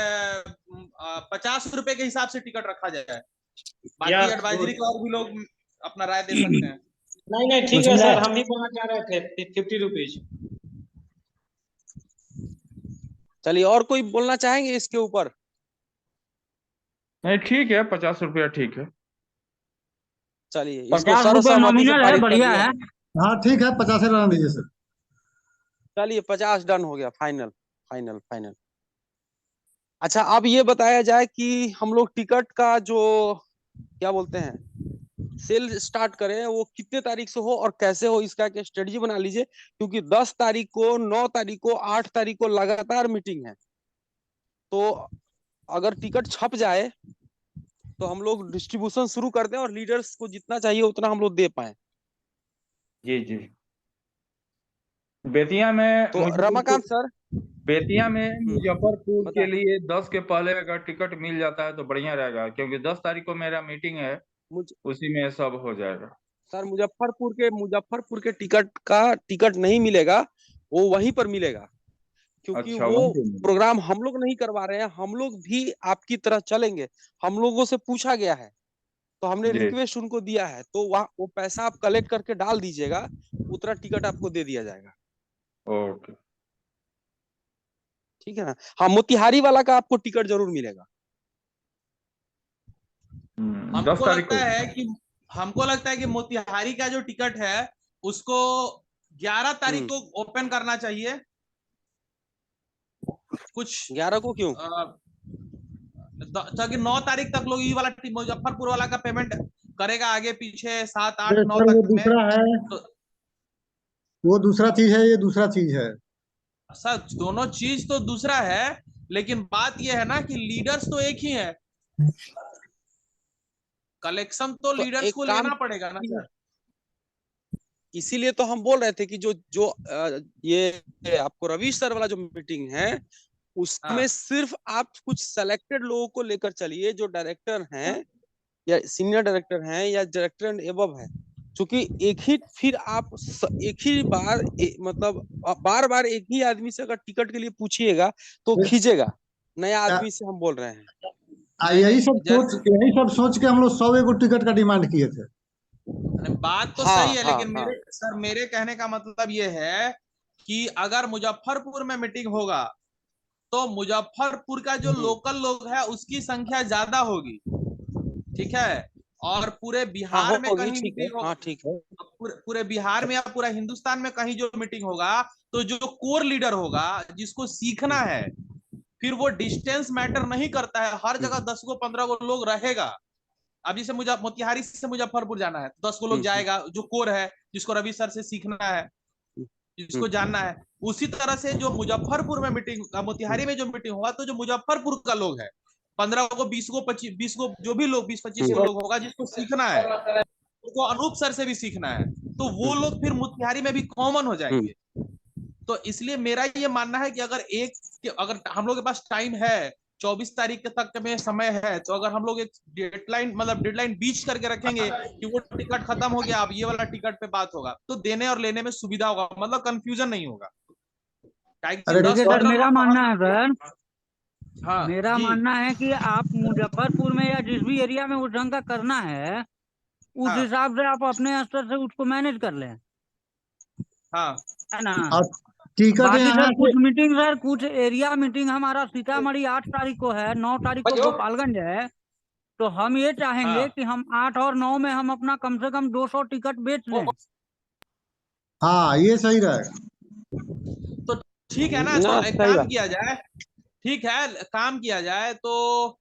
50 रुपए के हिसाब से टिकट रखा जाए। बाकी एडवाइजरी के और भी लोग अपना राय दे सकते हैं। नहीं ठीक है सर, हम भी बोलना चाह रहे थे 50 रुपीज। चलिए, और कोई बोलना चाहेंगे इसके ऊपर? नहीं ठीक है, 50 रुपया ठीक है। चलिए, इसको 50 रुपए सर्वसहमति से नॉमिनल है, पारित कर बढ़िया दिया है। जाए। हाँ ठीक है, 50 रहने दीजिए सर। चलिए 50 डन हो गया। Final final final. अच्छा, अब ये बताया जाए कि हम लोग टिकट का जो क्या बोलते हैं सेल स्टार्ट करें, वो कितने तारीख से हो और कैसे हो, इसका एक स्ट्रेटजी बना लीजिए। क्योंकि 10 तारीख को, 9 तारीख को, 8 तारीख को लगातार मीटिंग है। तो अगर टिकट छप जाए तो हम लोग डिस्ट्रीब्यूशन शुरू कर दें और लीडर्स को जितना चाहिए उतना हम लोग दे पाए। जी जी। बेतिया में तो रमाकांत सर, बेतिया में मुजफ्फरपुर के लिए 10 के पहले अगर टिकट मिल जाता है तो बढ़िया रहेगा, क्योंकि 10 तारीख को मेरा मीटिंग है, उसी में सब हो जाएगा। सर मुजफ्फरपुर के टिकट नहीं मिलेगा, वो वहीं पर मिलेगा। क्योंकि अच्छा, वो प्रोग्राम हम लोग नहीं करवा रहे हैं, हम लोग भी आपकी तरह चलेंगे। हम लोगों से पूछा गया है तो हमने रिक्वेस्ट उनको दिया है, तो वहाँ वो पैसा आप कलेक्ट करके डाल दीजिएगा, उतना टिकट आपको दे दिया जाएगा। ओके, ठीक है ना? हाँ, मोतिहारी वाला का आपको टिकट जरूर मिलेगा। हमको लगता है कि मोतिहारी का जो टिकट है उसको 11 तारीख को ओपन करना चाहिए। कुछ 11 को क्यों? ताकि 9 तारीख तक लोग ये वाला मुजफ्फरपुर वाला का पेमेंट करेगा, आगे पीछे 7, 8, 9 वो तक दूसरा है, वो दूसरा चीज है, ये दूसरा चीज है सर। दोनों चीज तो दूसरा है, लेकिन बात यह है ना कि लीडर्स तो एक ही है। कलेक्शन तो लीडर्स को लेना पड़ेगा ना सर। इसीलिए तो हम बोल रहे थे कि जो ये आपको रवीश सर वाला जो मीटिंग है उसमें सिर्फ आप कुछ सेलेक्टेड लोगों को लेकर चलिए, जो डायरेक्टर हैं या सीनियर डायरेक्टर हैं या डायरेक्टर एंड एबव है। क्योंकि एक ही बार मतलब बार बार एक ही आदमी से अगर टिकट के लिए पूछिएगा तो खींचेगा। नया आदमी से हम बोल रहे हैं। यही सब सोच के हम लोग 100 को टिकट का डिमांड किए थे। बात तो सही है, लेकिन मेरे कहने का मतलब ये है कि अगर मुजफ्फरपुर में मीटिंग होगा तो मुजफ्फरपुर का जो लोकल लोग है उसकी संख्या ज्यादा होगी। ठीक है, और पूरे बिहार में होगी, कहीं ठीक है, मीटिंग हाँ ठीक है। पूरे बिहार में या पूरा हिंदुस्तान में कहीं जो मीटिंग होगा, तो जो कोर लीडर होगा जिसको सीखना है, फिर वो डिस्टेंस मैटर नहीं करता है, हर जगह 10 को 15 को लोग रहेगा। अभी से मोतिहारी से मुजफ्फरपुर जाना है, 10 को लोग जाएगा, जो कोर है, जिसको रवि सर से सीखना है, जिसको जानना है। उसी तरह से जो मुजफ्फरपुर में मीटिंग, मोतिहारी में जो मीटिंग होगा, तो जो मुजफ्फरपुर का लोग है, 15 को 20 को 20 को जो भी लोग 20-25 को लोग होगा जिसको सीखना है, उनको अनूप सर से भी सीखना है, तो वो लोग फिर मोतिहारी में भी कॉमन हो जाएंगे। तो इसलिए मेरा ये मानना है कि अगर हम लोग के पास टाइम है, 24 तारीख तक में समय है, तो अगर हम लोग एक डेडलाइन बीच करके रखेंगे कि वो टिकट खत्म हो गया, अब ये वाला टिकट पे बात होगा, तो देने और लेने में सुविधा होगा, मतलब कंफ्यूजन नहीं होगा। देखिए सर, मेरा मानना है सर, हाँ, मेरा मानना है कि आप मुजफ्फरपुर में या जिस भी एरिया में उस ढंग का करना है, उस हिसाब से आप अपने स्तर से उसको मैनेज कर लें, हाँ, है ना। टिकट बाकी यहाँ सर कुछ एरिया मीटिंग हमारा सीतामढ़ी 8 तारीख को है, 9 तारीख को गोपालगंज है, तो हम ये चाहेंगे कि हम 8 और 9 में हम अपना कम से कम 200 टिकट बेच लें। हाँ, ये सही रहेगा। तो ठीक है ना, तो एक काम किया जाए, ठीक है, काम किया जाए, तो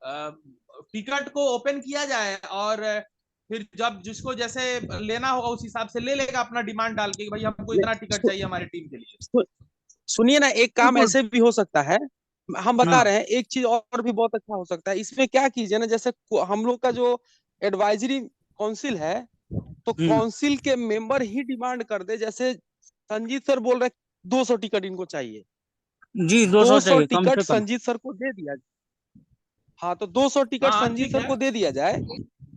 टिकट को ओपन किया जाए, और फिर जब जिसको जैसे लेना होगा उस हिसाब से ले लेगा, अपना डिमांड डाल के, भाई हमको इतना टिकट चाहिए हमारी टीम के लिए। सुनिए ना, एक काम ऐसे भी हो सकता है, हम बता रहे हैं, एक चीज और भी बहुत अच्छा हो सकता है। इसमें क्या कीजिए ना, जैसे हम लोग का जो एडवाइजरी काउंसिल है, तो काउंसिल के मेंबर ही डिमांड कर दे, जैसे संजीत सर बोल रहे 200 टिकट इनको चाहिए जी, 200 टिकट संजीत सर को दे दिया। हाँ, तो 200 टिकट संजीत सर को दे दिया जाए।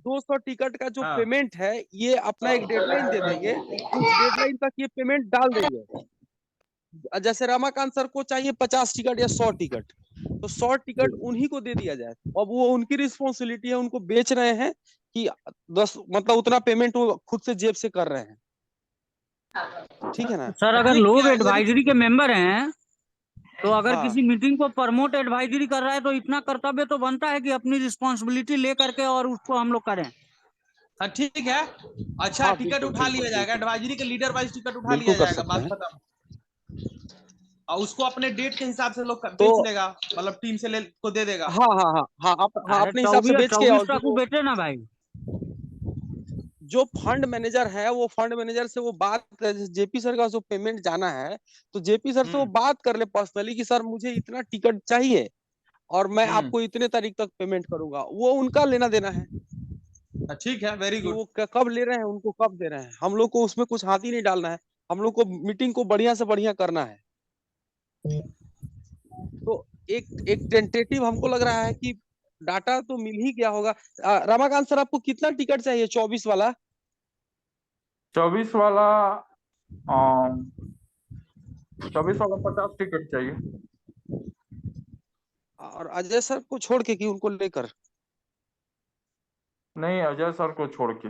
200 टिकट का जो पेमेंट है, ये अपना एक डेडलाइन दे देंगे, उस डेडलाइन तक ये पेमेंट डाल देंगे। जैसे रमाकांत सर को चाहिए 50 टिकट या 100 टिकट, तो 100 टिकट उन्हीं को दे दिया जाए। अब वो उनकी रिस्पॉन्सिबिलिटी है, उनको बेच रहे हैं कि 10, मतलब उतना पेमेंट वो खुद से जेब से कर रहे हैं, ठीक है ना सर। अगर लोग एडवाइजरी के मेंबर हैं, तो अगर किसी मीटिंग को प्रमोट एडवाइजरी कर रहा है, तो इतना कर्तव्य तो बनता है कि अपनी रिस्पॉन्सिबिलिटी ले करके और उसको हम लोग करें। हाँ, ठीक है, अच्छा, टिकट उठा लिया जाएगा, एडवाइजरी के लीडर वाइज टिकट उठा लिया जाएगा, बात खत्म। और उसको अपने डेट के हिसाब से लोग बेच लेगा, मतलब टीम से को दे देगा। हाँ हाँ हाँ हाँ, अपने हिसाब से बेच के, और बेचे ना भाई, जो फंड मैनेजर है, वो फंड मैनेजर से वो बात, जेपी सर का जो पेमेंट जाना है, तो जेपी सर से वो बात कर ले पर्सनली कि सर मुझे इतना टिकट चाहिए और मैं आपको इतने तारीख तक पेमेंट करूंगा। वो उनका लेना देना है। ठीक है, वेरी गुड। वो कब ले रहे हैं, उनको कब दे रहे हैं, हम लोग को उसमें कुछ हाथ ही नहीं डालना है। हम लोग को मीटिंग को बढ़िया से बढ़िया करना है। तो एक टेंटेटिव हमको लग रहा है कि डाटा तो मिल ही गया होगा। रमाकांत सर, आपको कितना टिकट चाहिए? 24 वाला 24 वाला 50 टिकट चाहिए। और अजय सर को छोड़ के कि उनको लेकर? नहीं, अजय सर को छोड़ के।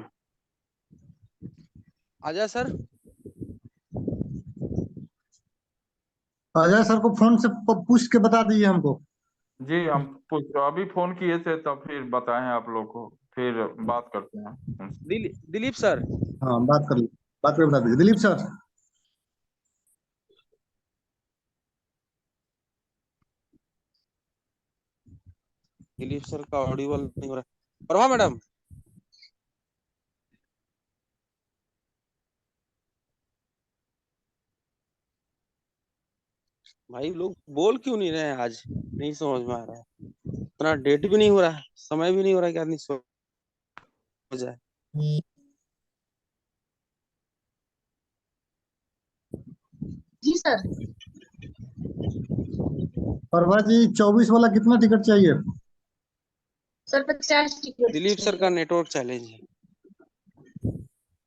अजय सर, अजय सर को फोन से पूछ के बता दीजिए हमको। जी, हम अभी फोन किए थे, तब फिर बताएं आप लोग को, फिर बात करते हैं। दिलीप सर, हाँ, बात कर बता दीजिए। दिलीप सर, दिलीप सर का ऑडिबल नहीं हो रहा। प्रभा मैडम, भाई लोग बोल क्यों नहीं रहे हैं आज? नहीं समझ में आ रहा है। इतना डेट भी नहीं हो रहा है, समय भी नहीं हो रहा है कि आदमी सो जाए। जी सर। प्रभा जी, 24 वाला कितना टिकट चाहिए? Sir 50 ticket. दिलीप सर का नेटवर्क चैलेंज है।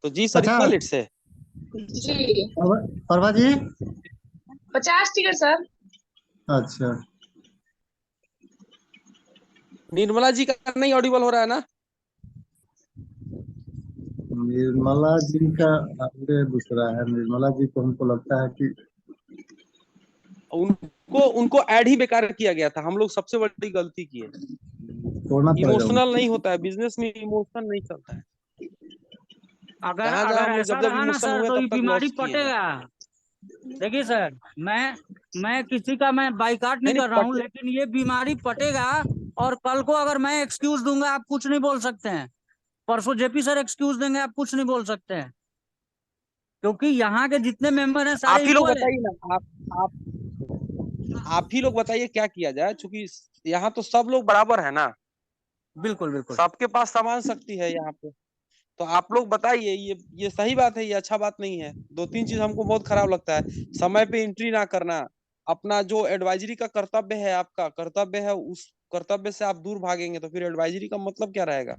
तो जी सर, इतना लेट से? जी प्रभा जी, 50 टिकट सर। अच्छा, निर्मला जी का नहीं ऑडिबल हो रहा है ना? निर्मला जी का दूसरा है। निर्मला जी को हमको लगता है कि उनको ऐड ही बेकार किया गया था। हम लोग सबसे बड़ी गलती की है। छोड़ना पड़ेगा उनको। इमोशनल नहीं होता है, बिजनेस में इमोशन नहीं चलता है। अगर जहां जहां अगर हम लोग ऐसा जब जब रहा ना इमोशन सर हुए तो तब ये तक बीमारी लॉस किए हैं। पटेगा। देखिए सर, मैं किसी का मैं बाइकाट नहीं नहीं कर रहा हूँ, पटे लेकिन ये बीमारी पटेगा। और कल को अगर मैं एक्सक्यूज दूंगा, आप कुछ नहीं बोल सकते हैं। परसों जेपी सर एक्सक्यूज देंगे, आप कुछ नहीं बोल सकते हैं, क्योंकि यहाँ के जितने मेंबर हैं सारे आप ही लोग इक्वल हैं। बताइए ना, आप ही लोग बताइए क्या किया जाए, क्योंकि यहाँ तो सब लोग बराबर है ना, बिल्कुल बिल्कुल। सबके पास समान शक्ति है यहाँ पे। तो आप लोग बताइए, ये सही बात है, ये अच्छा बात नहीं है। 2-3 चीज हमको बहुत खराब लगता है। समय पे एंट्री ना करना, अपना जो एडवाइजरी का कर्तव्य है, आपका कर्तव्य है, उस कर्तव्य से आप दूर भागेंगे तो फिर एडवाइजरी का मतलब क्या रहेगा।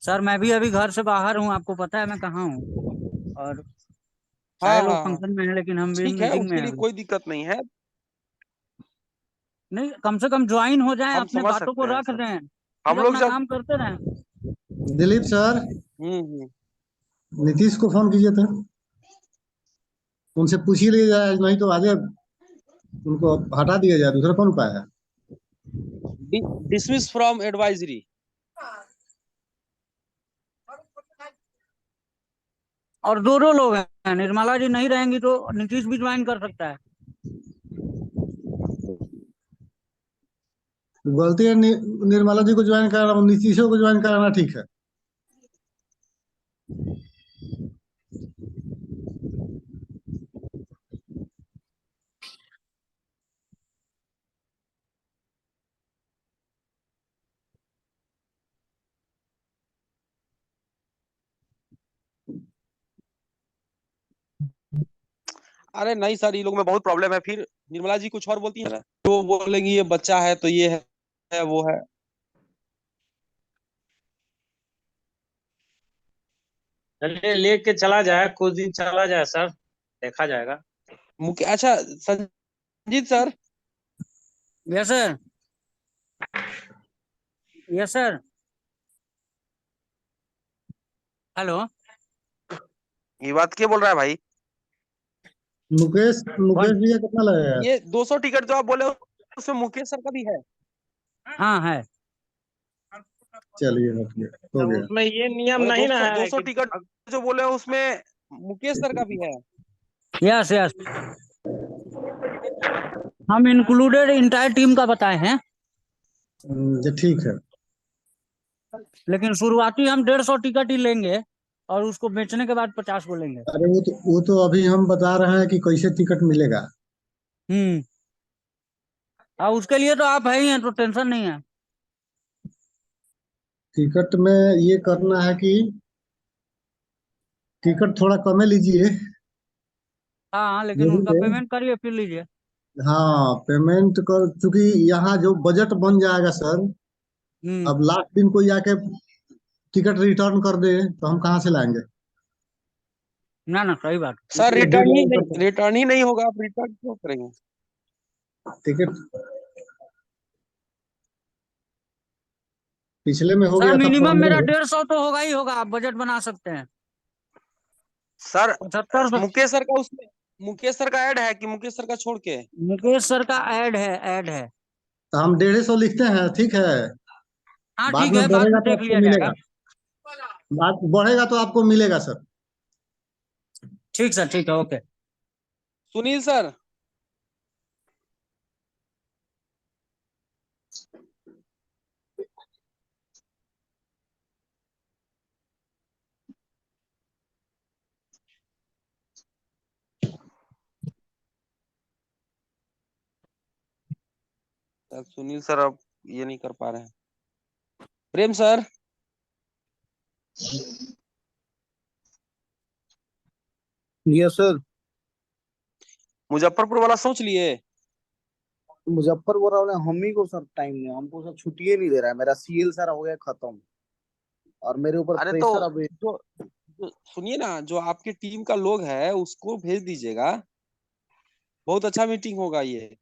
सर मैं भी अभी घर से बाहर हूँ, आपको पता है मैं कहाँ हूँ। और सारे हाँ लोग हाँ हाँ, फंक्शन में हैं, लेकिन हम भी ठीक है, मीटिंग में उसके हैं लिए अभी। कोई दिक्कत नहीं है, नहीं, कम से कम ज्वाइन हो जाएं, हम अपने समझ बातों को सकते हैं रख सर। दें, हम फिर लोग अपना जब काम करते रहें। दिलीप सर, हम्म, नीतीश को फोन कीजिए तो उनसे पूछ ही लिया जाए, नहीं तो आगे उनको हटा दिया जाए, दूसरा कौन उपाय है। Dismiss from advisory. और दो लोग हैं, निर्मला जी नहीं रहेंगी तो नीतीश भी ज्वाइन कर सकता है। गलती है निर्मला जी को ज्वाइन कराना, नीतीशों को ज्वाइन कराना ठीक है। अरे नहीं सर, ये लोग में बहुत प्रॉब्लम है। फिर निर्मला जी कुछ और बोलती है ना, तो बोलेंगी ये बच्चा है तो ये है वो है। चलिए लेके चला जाए, कुछ दिन चला जाए सर, देखा जाएगा। मुख्य अच्छा Sanjeet sir, yes sir, yes sir. Hello, ये बात क्या बोल रहा है भाई। मुकेश मुकेश जी का कितना लगेगा। ये 200 टिकट जो आप बोले उसमें मुकेश सर का भी है। हाँ है। चलिए हो गया, हो तो गया। उसमें ये नियम बोले नहीं ना 200 है 200 कि टिकट जो बोले उसमें मुकेश सर का भी है। यस यस, हम इंक्लूडेड इंटायर टीम का बताए हैं, जी ठीक है। लेकिन शुरुआती हम 150 टिकट ही लेंगे, और उसको बेचने के बाद 50 को लेंगे। अरे वो तो अभी हम बता रहे हैं कि कैसे टिकट मिलेगा। और उसके लिए तो आप है ही हैं, तो टेंशन नहीं है। टिकट में ये करना है कि टिकट थोड़ा कम लीजिए। हाँ, लेकिन जो भी उसका है, पेमेंट करिए फिर लीजिए। हाँ पेमेंट कर, चूंकि यहाँ जो बजट बन जाएगा सर, अब लास्ट दिन कोई आके टिकट रिटर्न कर दे तो हम कहाँ से लाएंगे। ना ना, सही बात। सर टिकट रिटर्न ही नहीं होगा, आप रिटर्न क्यों करेंगे। पिछले में हो सर गया था मिनिमम मेरा 1500। 150 तो होगा ही होगा, आप बजट बना सकते हैं। सर 75। मुकेश सर का उसमें मुकेश सर का ऐड है कि मुकेश सर का छोड़ के। मुकेश सर का ऐड है, ऐड है। तो हम 150 लिखते हैं, ठीक है। हाँ बाद ठीक में है, बाद बढ़ेगा में तो देख आपको लिया जाएगा। मिलेगा, बाद बढ़ेगा तो आपको मिलेगा सर। ठीक सर, ठीक है, okay. Sunil sir, Sunil sir अब ये नहीं कर पा रहे हैं। प्रेम सर, यस सर। मुजफ्फरपुर वाला सोच लिए। मुजफ्फरपुर वाले हम ही को सर टाइम नहीं, हमको सर छुट्टी नहीं दे रहा है, मेरा सीएल सर हो गया खत्म, और मेरे ऊपर अरे तो प्रेशर अभी। सुनिए ना, जो आपकी टीम का लोग है उसको भेज दीजिएगा, बहुत अच्छा मीटिंग होगा ये।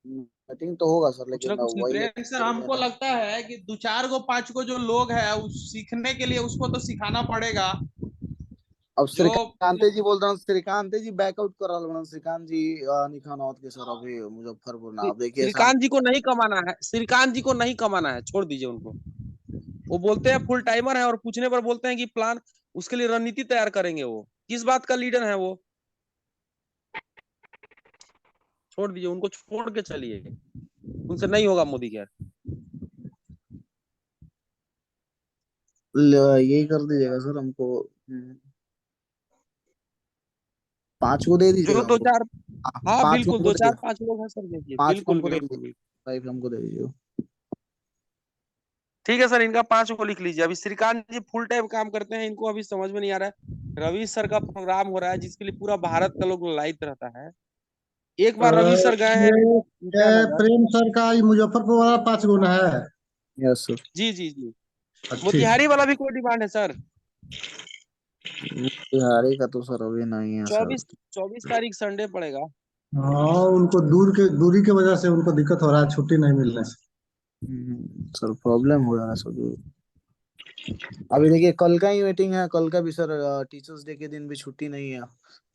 मीटिंग तो होगा सर, कुछ ना लेकिन कुछ वही है प्रेम सर, हमको लगता है कि 2-4 गो 5 गो जो लोग हैं उस सीखने के लिए उसको तो सिखाना पड़ेगा। अब जो श्रीकांत जी बोल रहा हूँ, श्रीकांत जी बैकआउट कर रहा हूँ, श्रीकांत जी निखानौत के सर अभी मुजफ्फरपुर ना, आप देखिए श्रीकांत जी को नहीं कमाना है, श्रीकांत जी को नहीं कमाना है, छोड़ दीजिए उनको। वो बोलते हैं फुल टाइमर है और पूछने पर बोलते हैं कि प्लान, उसके लिए रणनीति तैयार करेंगे। वो किस बात का लीडर है वो? छोड़ दीजिए उनको, छोड़ के चलिए, उनसे नहीं होगा मोदी केयर। यही कर दीजिएगा सर हमको, 5 को दे जो दीजिएगा दो हमको। चार, हाँ 5 बिल्कुल, हमको दो दे चार दीजिए, 5 लोग हैं सर, देखिए 5 बिल्कुल हमको दे बिल्कुल दीजिए, बिल्कुल। 5 हमको दे दीजिए। ठीक है सर, इनका 5 को लिख लीजिए। अभी श्रीकांत जी फुल टाइम काम करते हैं, इनको अभी समझ में नहीं आ रहा है। रवि सर का प्रोग्राम हो रहा है जिसके लिए पूरा भारत का लोग लाइट रहता है। एक बार रवि सर गए हैं ईटानगर। प्रेम सर का ये मुजफ्फरपुर वाला 5 गुना है। Yes sir. जी जी जी। ठीक। मोतिहारी वाला भी कोई डिमांड है सर? बिहारी का तो सर अभी नहीं है सर। 24 तारीख संडे पड़ेगा। हाँ, उनको दूरी की वजह से उनको दिक्कत हो रहा है, छुट्टी नहीं मिलने से। सर प्रॉब्लम हो रहा है सर। अभी देखिए कल का ही मीटिंग है, कल का भी सर टीचर्स डे के दिन भी छुट्टी नहीं है,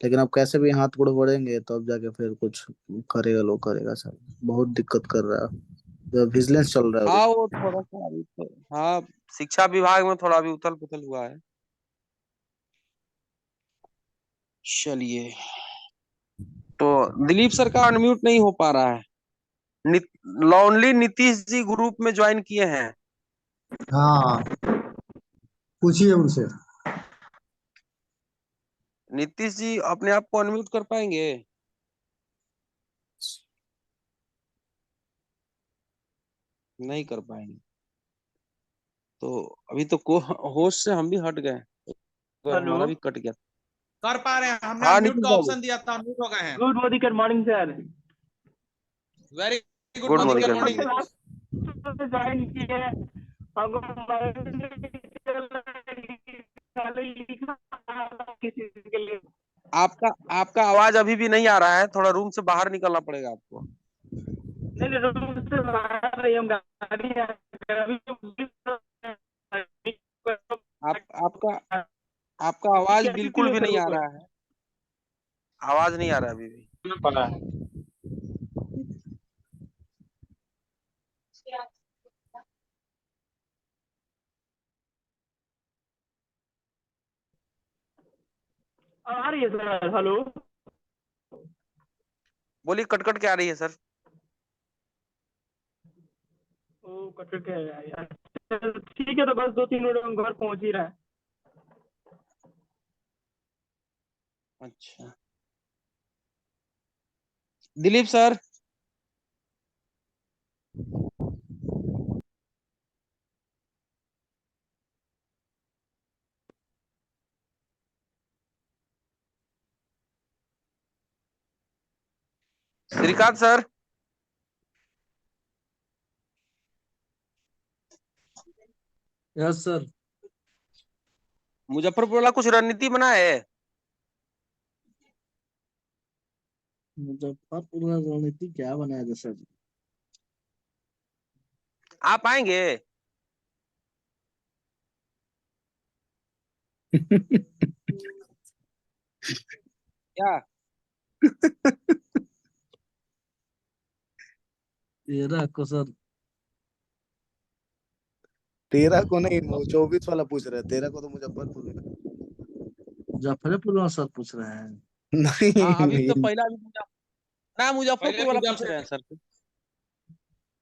लेकिन अब कैसे भी हाथ गोड़ बढ़ेंगे तो अब जाके फिर कुछ करेगा, लोग करेगा सर। बहुत दिक्कत कर रहा है, विजिलेंस चल रहा है अभी। हाँ वो थोड़ा सा अभी तो, हाँ शिक्षा विभाग में थोड़ा अभी उथल पुथल हुआ है। चलिए, तो दिलीप सर का अनम्यूट नहीं हो पा रहा है। लॉन्ली नीतीश जी ग्रुप में ज्वाइन किए हैं। हाँ, पूछिए उनसे। नीतीश जी अपने आप को अनम्यूट कर पाएंगे? नहीं कर पाएंगे। तो अभी तो होस्ट से हम भी हट गए, तो हमारा भी कट गया। कर पा रहे हैं, हमने हाँ अनम्यूट नीतीश का बाबू, ऑप्शन दिया था, अनम्यूट हो गए हैं। Good Modi good morning sir. Very good good morning, morning, good good morning. Morning. Join किए हैं हमको किसी के लिए। आपका आपका आवाज अभी भी नहीं आ रहा है, थोड़ा रूम से बाहर निकलना पड़ेगा आपको। नहीं रूम से बाहर नहीं, हम गाड़ी है आपका आपका आवाज बिल्कुल भी नहीं आ रहा है, आवाज नहीं आ रहा है अभी भी। पड़ा है। आ रही है सर। हेलो, बोलिए, कट कट के आ रही है सर। ओ कट के यार। ठीक है, तो बस 2-3 मिनट में हम घर पहुंच ही रहे हैं। अच्छा, Dilip sir. Shrikant sir. Yes sir. Muzaffarpur वाला कुछ रणनीति बना है? मुजफ्फरपुर में रणनीति क्या बनाया सर? आप आएंगे? क्या? 13 को सर। 13 को नहीं, 24 वाला पूछ रहे हैं, 13 को तो मुजफ्फरपुर में। मुजफ्फरपुर में सर पूछ रहे हैं। हाँ अभी नहीं तो पहला अभी ना मुजफ्फरपुर वाला पूछ रहे हैं सर,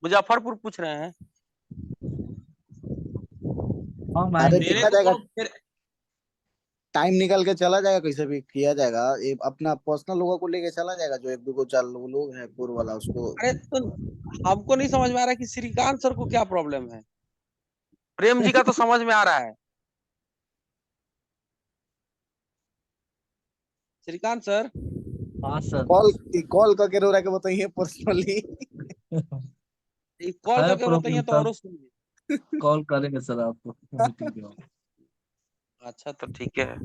मुजफ्फरपुर पूछ रहे हैं। अरे देखा जाएगा, टाइम निकल के चला जाएगा, कैसे भी किया जाएगा, ये अपना पर्सनल लोगों को लेके चला जाएगा, जो 1-2 लोग हैं पूर्व वाला उसको। अरे तो हमको नहीं समझ में आ रहा कि श्रीकांत सर को क्या प्रॉब्लम है। प्रेम जी का तो समझ में आ रहा है। श्रीकांत सर। हाँ सर। कॉल करके रो रहा है कि बताइए पर्सनली। कॉल करके बताइए तो और सुनिए। कॉल करेंगे सर आपको मीटिंग के बाद। अच्छा तो ठीक है,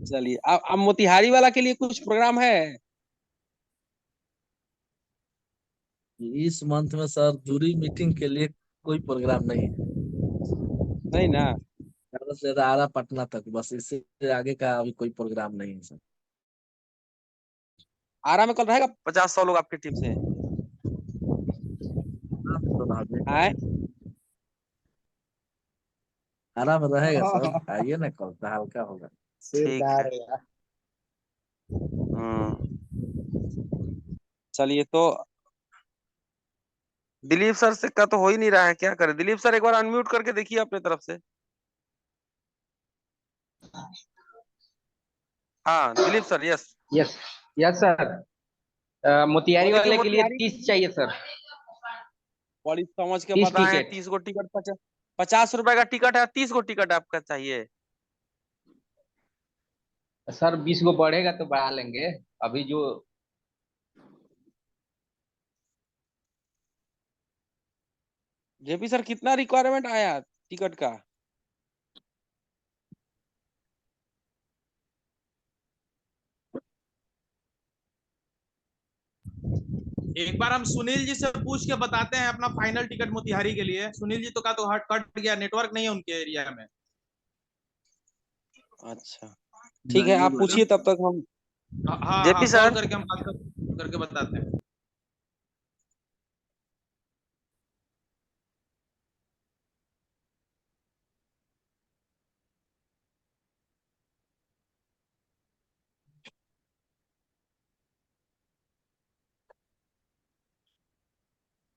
चलिए। अब मोतिहारी वाला के लिए कुछ प्रोग्राम है? इस मंथ में सर जूरी मीटिंग के लिए कोई प्रोग्राम नहीं है। नहीं ना। ज्यादा से ज्यादा आरा पटना तक, बस इससे आगे का अभी कोई प्रोग्राम नहीं है सर। आरा में कल रहेगा 50-100 लोग आपकी टीम से आए। आरा में रहेगा सर, हाँ, आइए ना, कल तो हल्का होगा। सिर ठीक दार है। है यार। चलिए तो दिलीप सर से का तो हो ही नहीं रहा है, क्या करें? दिलीप सर एक बार अनम्यूट करके देखिए अपने तरफ से। हाँ Dilip sir, yes. Yes yes sir. Motihari बोले कि वाले के लिए मोतिहारी 30 चाहिए सर। बड़ी समझ के 30 बताए हैं, टिकट 30 गो टिकट 50 रुपए का टिकट है, 30 गो टिकट आपका चाहिए। सर, 20 गो बढ़ेगा तो बढ़ा लेंगे। अभी जो जेपी सर कितना रिक्वायरमेंट आया टिकट का? एक बार हम सुनील जी से पूछ के बताते हैं अपना फाइनल टिकट मोतिहारी के लिए। सुनील जी तो का तो हट कट गया, नेटवर्क नहीं है उनके एरिया में। अच्छा ठीक है, आप पूछिए तब तक हम। हाँ हाँ, जेपी कॉल सर, करके हम बात करके बताते हैं।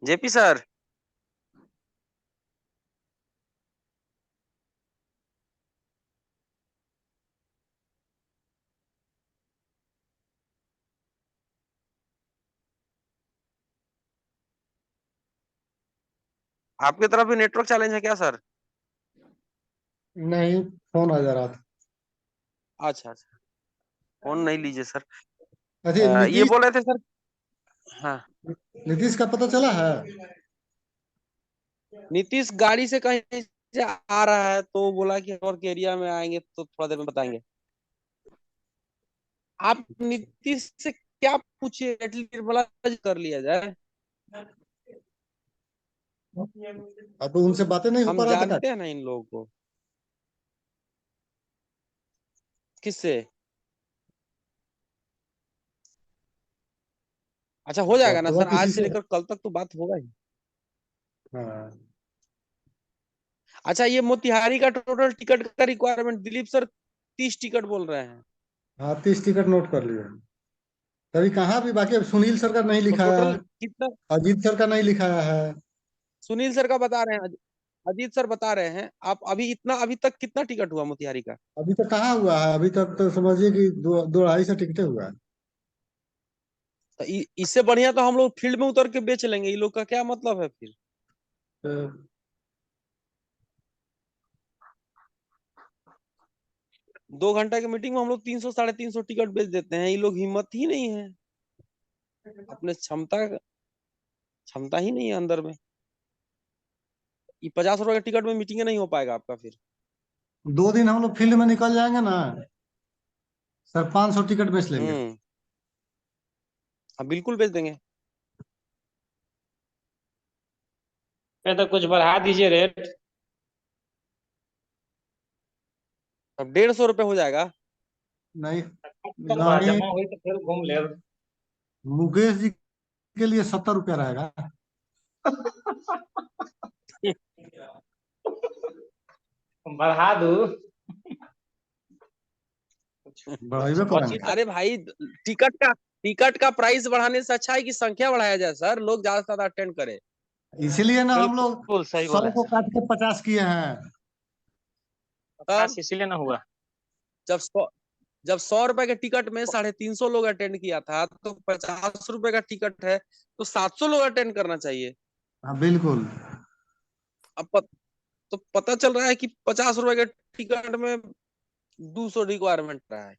जेपी सर, आपकी तरफ भी नेटवर्क चैलेंज है क्या सर? नहीं, फोन आ जा रहा था। अच्छा अच्छा, फोन नहीं लीजिए सर। अच्छा, ये बोल रहे थे सर। हाँ, नीतीश का पता चला है? नीतीश गाड़ी से कहीं से आ रहा है तो बोला कि और के एरिया में आएंगे तो थोड़ा देर में बताएंगे। आप नीतीश से क्या पूछिए, एटलीस्ट भला कर लिया जाए। अब उनसे बातें नहीं हो हम पा रहा था क्या? जानते हैं ना इन लोगों को। किससे? अच्छा हो जाएगा ना डॉक्टर सर, आज किसी से से? लेकर कल तक तो बात होगा ही। हाँ। अच्छा, ये मोतिहारी का टोटल टिकट का रिक्वायरमेंट दिलीप सर 30 टिकट बोल रहे हैं। हाँ, 30 टिकट नोट कर लिए। तभी कहाँ भी बाकी, अब सुनील सर का नहीं तो लिखाया टोटल है, कितना? अजीत सर का नहीं लिखाया है। सुनील सर का बता रहे हैं, अजीत सर बता रहे हैं। आप अभी इतना, अभी तक कितना टिकट हुआ मोतिहारी का? अभी तक कहाँ हुआ है? अभी तक तो समझिए कि दो 250 टिकटें हुआ है। तो इससे बढ़िया तो हम लोग फील्ड में उतर के बेच लेंगे, ये लोग का क्या मतलब है फिर? तो 2 घंटा की मीटिंग में हम लोग 300-350 टिकट बेच देते हैं, ये लोग हिम्मत ही नहीं है, अपने क्षमता ही नहीं है अंदर में। ये 50 रुपए का टिकट में मीटिंग नहीं हो पाएगा आपका फिर। 2 दिन हम लोग फील्ड में निकल जाएंगे ना सर, 500 टिकट बेच लेंगे। हाँ बिल्कुल बेच देंगे। तो कुछ बढ़ा दीजिए रेट। अब 150 रुपए हो जाएगा। नहीं नहीं, जमा हुई तो फिर घूम ले। मुकेश जी के लिए 70 रुपया रहेगा। बढ़ा दू। बढ़ाइबे करेंगे। अरे भाई, टिकट का प्राइस बढ़ाने से अच्छा है कि संख्या बढ़ाया जाए सर, लोग ज्यादा से ज्यादा अटेंड करे। इसीलिए ना हम लोग बिल्कुल सही 100 बोला को है। काट के 50 किए हैं। 50 इसीलिए ना हुआ। जब 100 रुपए के टिकट में 350 लोग अटेंड किया था, तो 50 रुपए का टिकट है तो 700 लोग अटेंड करना चाहिए। हाँ बिल्कुल। तो पता चल रहा है कि 50 रुपए के टिकट में 200 रिक्वायरमेंट रहा है।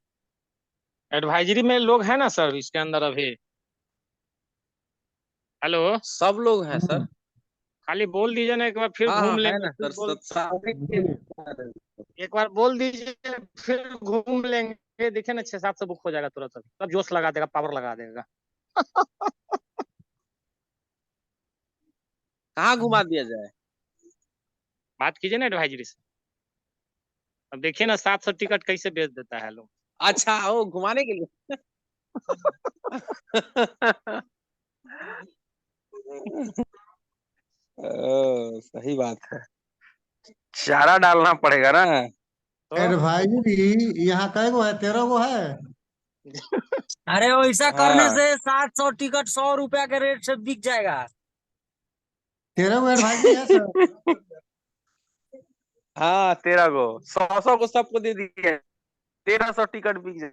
एडवाइजरी में लोग हैं ना सर इसके अंदर अभी? हेलो, सब लोग हैं सर। खाली बोल दीजिए ना, एक बार फिर हाँ घूम हाँ है लेंगे, ना फिर सर, एक बार बोल दीजिए फिर घूम लेंगे। देखिए ना, 6-7 से बुक हो जाएगा तुरंत, तब जोश लगा देगा, पावर लगा देगा। कहाँ घुमा दिया जाए? बात कीजिए ना एडवाइजरी से। अब देखिए ना 700 टिकट कैसे बेच देता है लोग। अच्छा वो घुमाने के लिए। सही बात है, चारा डालना पड़ेगा ना। एडवाइजरी यहाँ कै गो है, 13 गो है। अरे वैसा करने हाँ। से 700 टिकट 100 रुपया के रेट से बिक जाएगा। 13 गो एडवाइजरी है सर। हाँ 13 गो, 100 को सबको दे दिए, 1300 टिकट बिक जाए।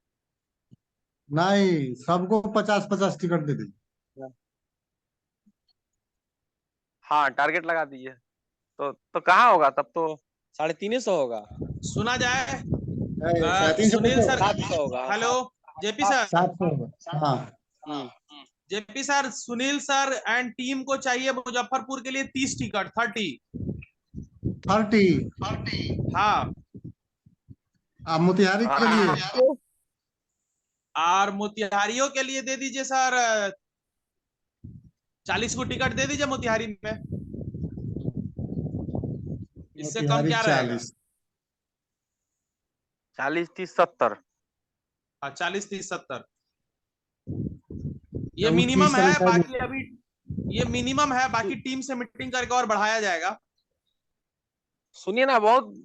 नहीं, सबको 50-50 टिकट दे दीजिए। हाँ टारगेट लगा दीजिए। तो कहाँ होगा तब तो 350 होगा। सुना जाए। 350 सुनील सर 700 होगा। Hello JP sir. 700। हाँ JP sir, Sunil sir and team को चाहिए मुजफ्फरपुर के लिए 30 टिकट 30। हाँ मोतिहारी के लिए और मोतिहारियों के लिए दे दीजिए सर 40 को टिकट दे दीजिए मोतिहारी में। इससे कम क्या रहेगा? 40 30 70। 40 30 70 ये मिनिमम है। बाकी अभी ये मिनिमम है, बाकी टीम से मीटिंग करके और बढ़ाया जाएगा। सुनिए ना, बहुत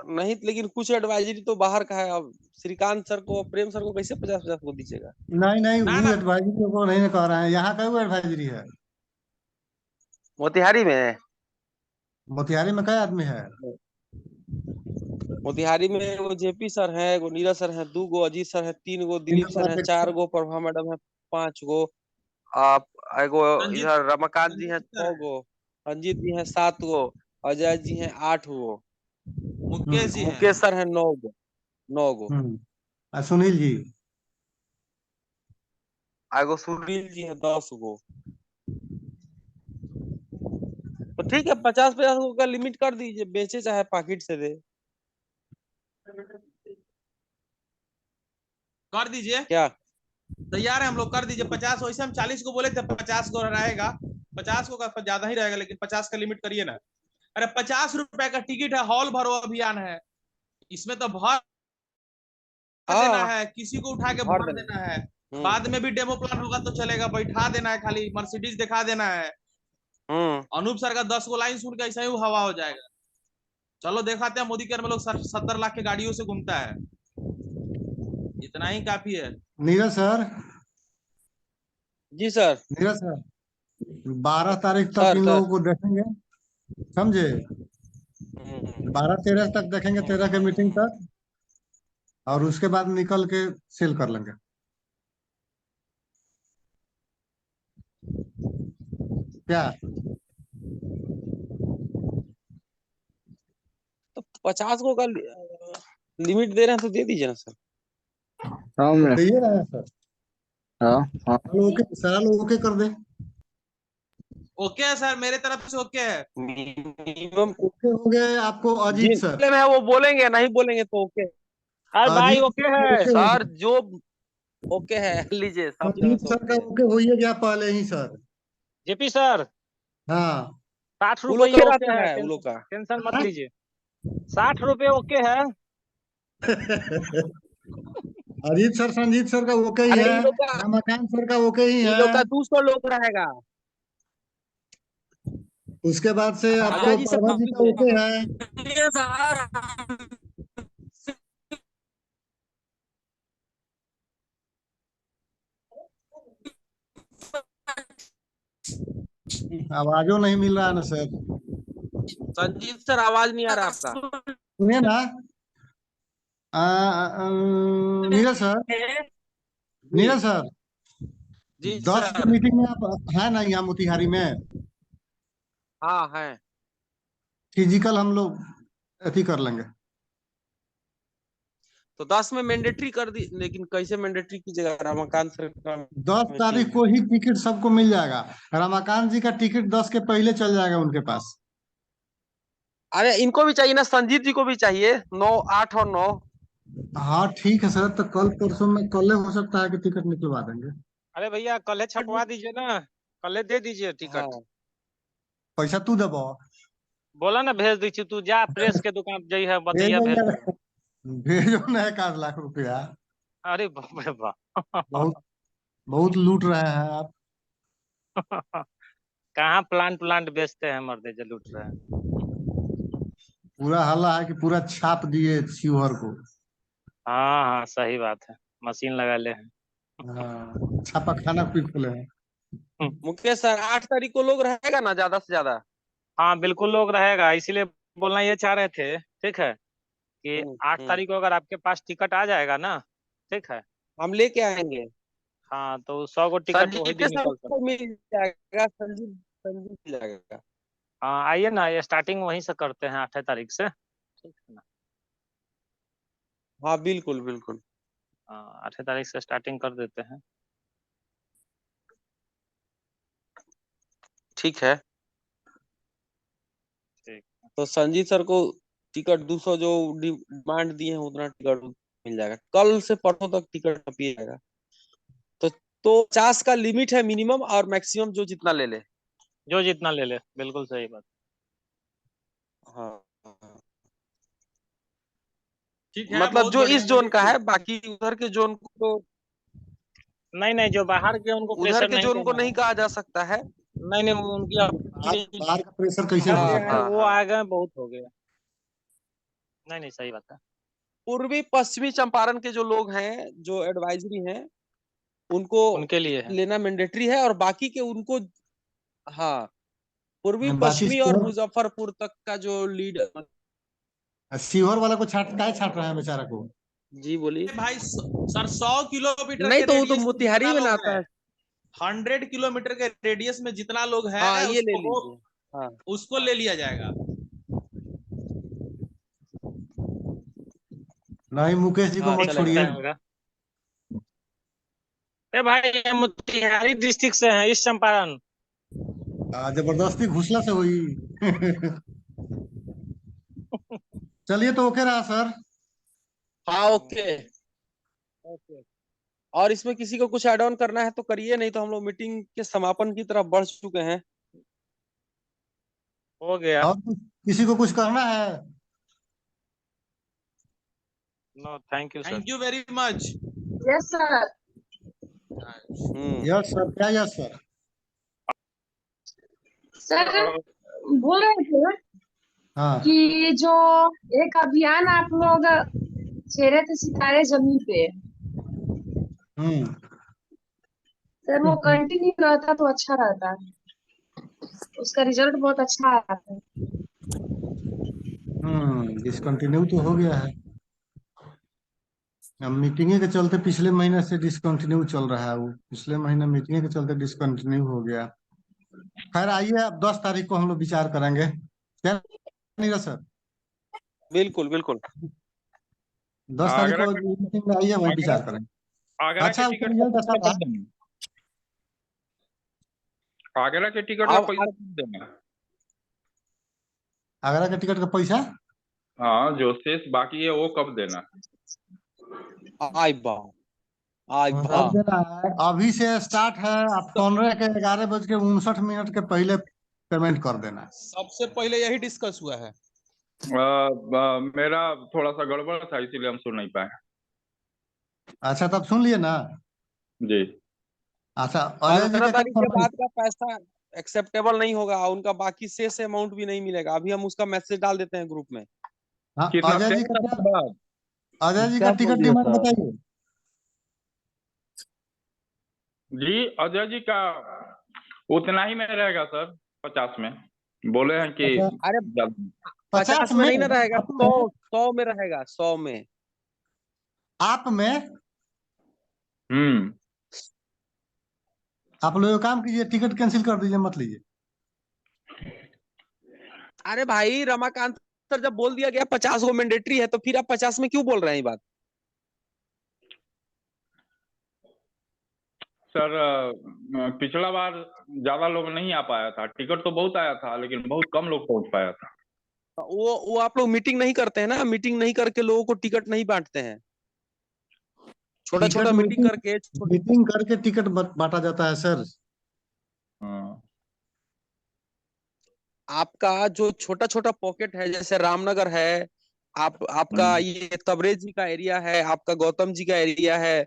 नहीं, लेकिन कुछ एडवाइजरी तो बाहर का है। अब श्रीकांत सर को, प्रेम सर को कैसे 50-50 को दीजिएगा? नहीं वो एडवाइजरी को नहीं कह रहे हैं। यहाँ का वो एडवाइजरी है मोतिहारी में। मोतिहारी में कई आदमी है? मोतिहारी में वो जेपी सर है, एगो नीरज सर है, 2 गो अजीत सर है, 3 गो दिलीप सर है, 4 गो प्रभा मैडम है, 5 गो आप, एगो इधर रमाकांत जी है 6 गो, रंजीत जी है 7 गो, अजय जी है 8 गो, मुकेश सर है 9 गो। सुनील जी, एगो सुनील जी है 10 गो। तो ठीक है 50-50 गो का लिमिट कर दीजिए, बेचे चाहे पैकेट से दे। कर दीजिए। क्या तैयार है हम लोग, कर दीजिए 50। वैसे हम 40 को बोले थे, 50 को रहेगा। 50 को का ज्यादा ही रहेगा, लेकिन 50 का लिमिट करिए ना। अरे 50 रुपए का टिकट है, हॉल भरो अभियान है, इसमें तो भर देना है, किसी को उठा के भर देना है। बाद में भी डेमो प्लान होगा तो चलेगा, बैठा देना है, खाली मर्सिडीज दिखा देना है। अनूप सर का 10 गो लाइन सुन के ऐसा ही हवा हो जाएगा। चलो दिखाते हैं मोदी केयर में लोग 70 लाख के गाड़ियों से घूमता है, इतना ही काफी है। नीरज सर। जी सर। नीरज सर, 12 तारीख तक इन लोगों को देखेंगे, समझे? 12-13 तक देखेंगे, 13 के मीटिंग तक, और उसके बाद निकल के सेल कर लेंगे। क्या? तो 50 गो का लिमिट दे रहे हैं तो दे दीजिए ना सर। दे रहे हैं सर। हाँ सारा लोग ओके कर दे। ओके है सर, मेरे तरफ से ओके है। मिनिमम ओके हो गए आपको अजीत सर है, वो बोलेंगे, नहीं बोलेंगे तो ओके। भाई ओके है सर, जो ओके है लीजिए। अजीत सर का ओके हो ही गया पहले ही सर। JP sir. हाँ 60 वो लोग रुपये का ओके है, वो लोग का टेंशन मत लीजिए। 60 रुपये ओके है। अजीत सर, संजीत सर का ओके ही है, रमाकांत सर का ओके ही है। लोग का 200 लोग रहेगा। उसके बाद से आपको प्रभा जी का ओके है। आवाजो नहीं मिल रहा है ना सर। संजीत सर आवाज नहीं आ रहा आपका। सुनिए ना, नीरज सर, नीरज सर, 10 की मीटिंग में आप है ना यहाँ मोतिहारी में? हाँ है। फिजिकल हम लोग अथी कर लेंगे। तो 10 में मैंडेटरी कर दी, लेकिन कैसे मैंडेटरी कीजिएगा? रमाकांत सर का 10 तारीख को ही टिकट सबको मिल जाएगा। रमाकांत जी का टिकट 10 के पहले चल जाएगा उनके पास। अरे इनको भी चाहिए ना, संजीत जी को भी चाहिए, 9 8 और 9। हाँ ठीक है सर, तो कल परसों में, कल हो सकता है कि टिकट निकलवा देंगे। अरे भैया कल छपवा दीजिए ना, कल दे दीजिए टिकट। पैसा तू दबो। बोला ना भेज दी तू जा प्रेस के दुकान जाइ है बतिया भेज दे। भेजो ना 1,00,000 रुपया। अरे बाप रे बाप बहुत बहुत लूट रहे हैं आप। कहाँ प्लांट प्लांट बेचते हैं मर्दे जो लूट रहे हैं। पूरा हल्ला है कि पूरा छाप दिए शिवहर को। हाँ हाँ सही बात है, मशीन लगा ले हैं। हाँ, छापा खाना भी खोले हैं। मुकेश सर 8 तारीख को लोग रहेगा ना ज्यादा से ज्यादा? हाँ बिल्कुल लोग रहेगा, इसीलिए बोलना ये चाह रहे थे, ठीक है कि 8 तारीख को अगर आपके पास टिकट आ जाएगा ना, ठीक है, हम लेके आएंगे। हाँ तो 100 को टिकट वही संजीव दिन सर निकल सकता को मिल जाएगा, संजीव संजीव मिल जाएगा। हाँ आइए ना, ये स्टार्टिंग वहीं से करते हैं 8 तारीख से, ठीक है ना। हाँ बिल्कुल बिल्कुल। हाँ 8 तारीख से स्टार्टिंग कर देते हैं। ठीक है, ठीक। तो संजीव सर को टिकट 200 जो डिमांड दिए हैं उतना टिकट मिल जाएगा। कल से परसों तक टिकट पिए जाएगा। तो 50 का लिमिट है मिनिमम, और मैक्सिमम जो जितना ले ले। जो जितना ले ले, बिल्कुल सही बात। हाँ ठीक है, मतलब बहुत जो बढ़िया इस जोन का चलिए। है, बाकी उधर के जोन को तो नहीं जो बाहर के उनको उधर प्रेशर के नहीं जोन को देना नहीं है। कहा जा सकता है। नहीं वो उनकी बाहर का प्रेशर कैसे हो हाँ सकता है? हाँ वो हाँ। आ गए, बहुत हो गया। नहीं सही बात है। पूर्वी पश्चिमी चंपारण के जो लोग हैं, जो एडवाइजरी हैं, उनको उनके लिए है। लेना मैंडेटरी है, और बाकी के उनको हाँ पूर्वी बाकी पश्चिमी और मुजफ्फरपुर तक का जो लीड। शिवहर वाला को छाट रहे हैं बेचारा को। जी बोलिए भाई सर 100 किलोमीटर नहीं, के तो वो तो रेडियस में मोतिहारी जितना में लोग आता है, है। 100 किलोमीटर के रेडियस में जितना लोग है हाँ ये ले उसको लीजिए। हाँ उसको ले लिया जाएगा। नहीं मुकेश जी को हाँ मत छोड़िए। चलेगा। ए भाई ये मोतिहारी डिस्ट्रिक्ट से हैं, ईस्ट चंपारण। जबरदस्ती घुसला से हुई। चलिए तो ओके रहा सर। हाँ ओके। और इसमें किसी को कुछ ऐड ऑन करना है तो करिए, नहीं तो हम लोग मीटिंग के समापन की तरफ बढ़ चुके हैं। हो गया। और किसी को कुछ करना है? No thank you sir. Thank you very much. Yes sir. Yes sir, क्या यस सर? सर बोल रहे थे हाँ कि जो एक अभियान आप लोग छेड़े थे सितारे जमीन पे, सर वो कंटिन्यू रहता तो अच्छा रहता, उसका रिजल्ट बहुत अच्छा आया था। डिसकंटिन्यू तो हो गया है। अब मीटिंगे के चलते पिछले महीने से डिसकंटिन्यू चल रहा है। वो पिछले महीने मीटिंगे के चलते डिसकंटिन्यू हो गया। खैर आइए, अब 10 तारीख को हम लोग विचार करेंगे, क्या नहीं सर? बिल्कुल बिल्कुल। 10 तारीख आगरा को के मीटिंग में आइए, वहीं विचार करेंगे। आगरा अच्छा के उसका टिकट रिजल्ट अच्छा था। आगरा के टिकट का अब पैसा कब देना? आगरा के टिकट का पैसा हाँ जो शेष बाकी है वो कब देना? आई बा आई बा कब देना है? अभी से स्टार्ट है। आप 15 के 11:59 के पहले पेमेंट कर देना। सबसे पहले यही डिस्कस हुआ है। मेरा थोड़ा सा गड़बड़ था इसीलिए हम सुन नहीं पाए। अच्छा तब सुन लिए ना। जी अच्छा अजय जी 15 के तारीख के कब? बाद का पैसा एक्सेप्टेबल नहीं होगा, उनका बाकी शेष अमाउंट भी नहीं मिलेगा। अभी हम उसका मैसेज डाल देते हैं ग्रुप में। हाँ, कितना अजय जी 13 का तारीख बाद? अजय जी क्या का बोल टिकट दिया डिमांड साहब? बताइए। जी अजय जी का उतना ही में रहेगा सर, 50 में बोले हैं कि अरे 50 में नहीं ना रहेगा, 100 में रहेगा, 100 में। आप में आप लोग काम कीजिए, टिकट कैंसिल कर दीजिए, मत लीजिए। अरे भाई रमाकांत सर जब बोल दिया गया 50 को मैंडेटरी है, तो फिर आप 50 में क्यों बोल रहे हैं ये बात? सर पिछला बार ज्यादा लोग नहीं आ पाया था, टिकट तो बहुत आया था लेकिन बहुत कम लोग पहुंच पाया था। वो आप लोग मीटिंग नहीं करते हैं ना, मीटिंग नहीं करके लोगों को टिकट नहीं बांटते हैं। छोटा छोटा मीटिंग करके टिकट बांटा जाता है सर। आपका जो छोटा छोटा पॉकेट है, जैसे रामनगर है, आपका ये तबरेज जी का एरिया है, आपका गौतम जी का एरिया है,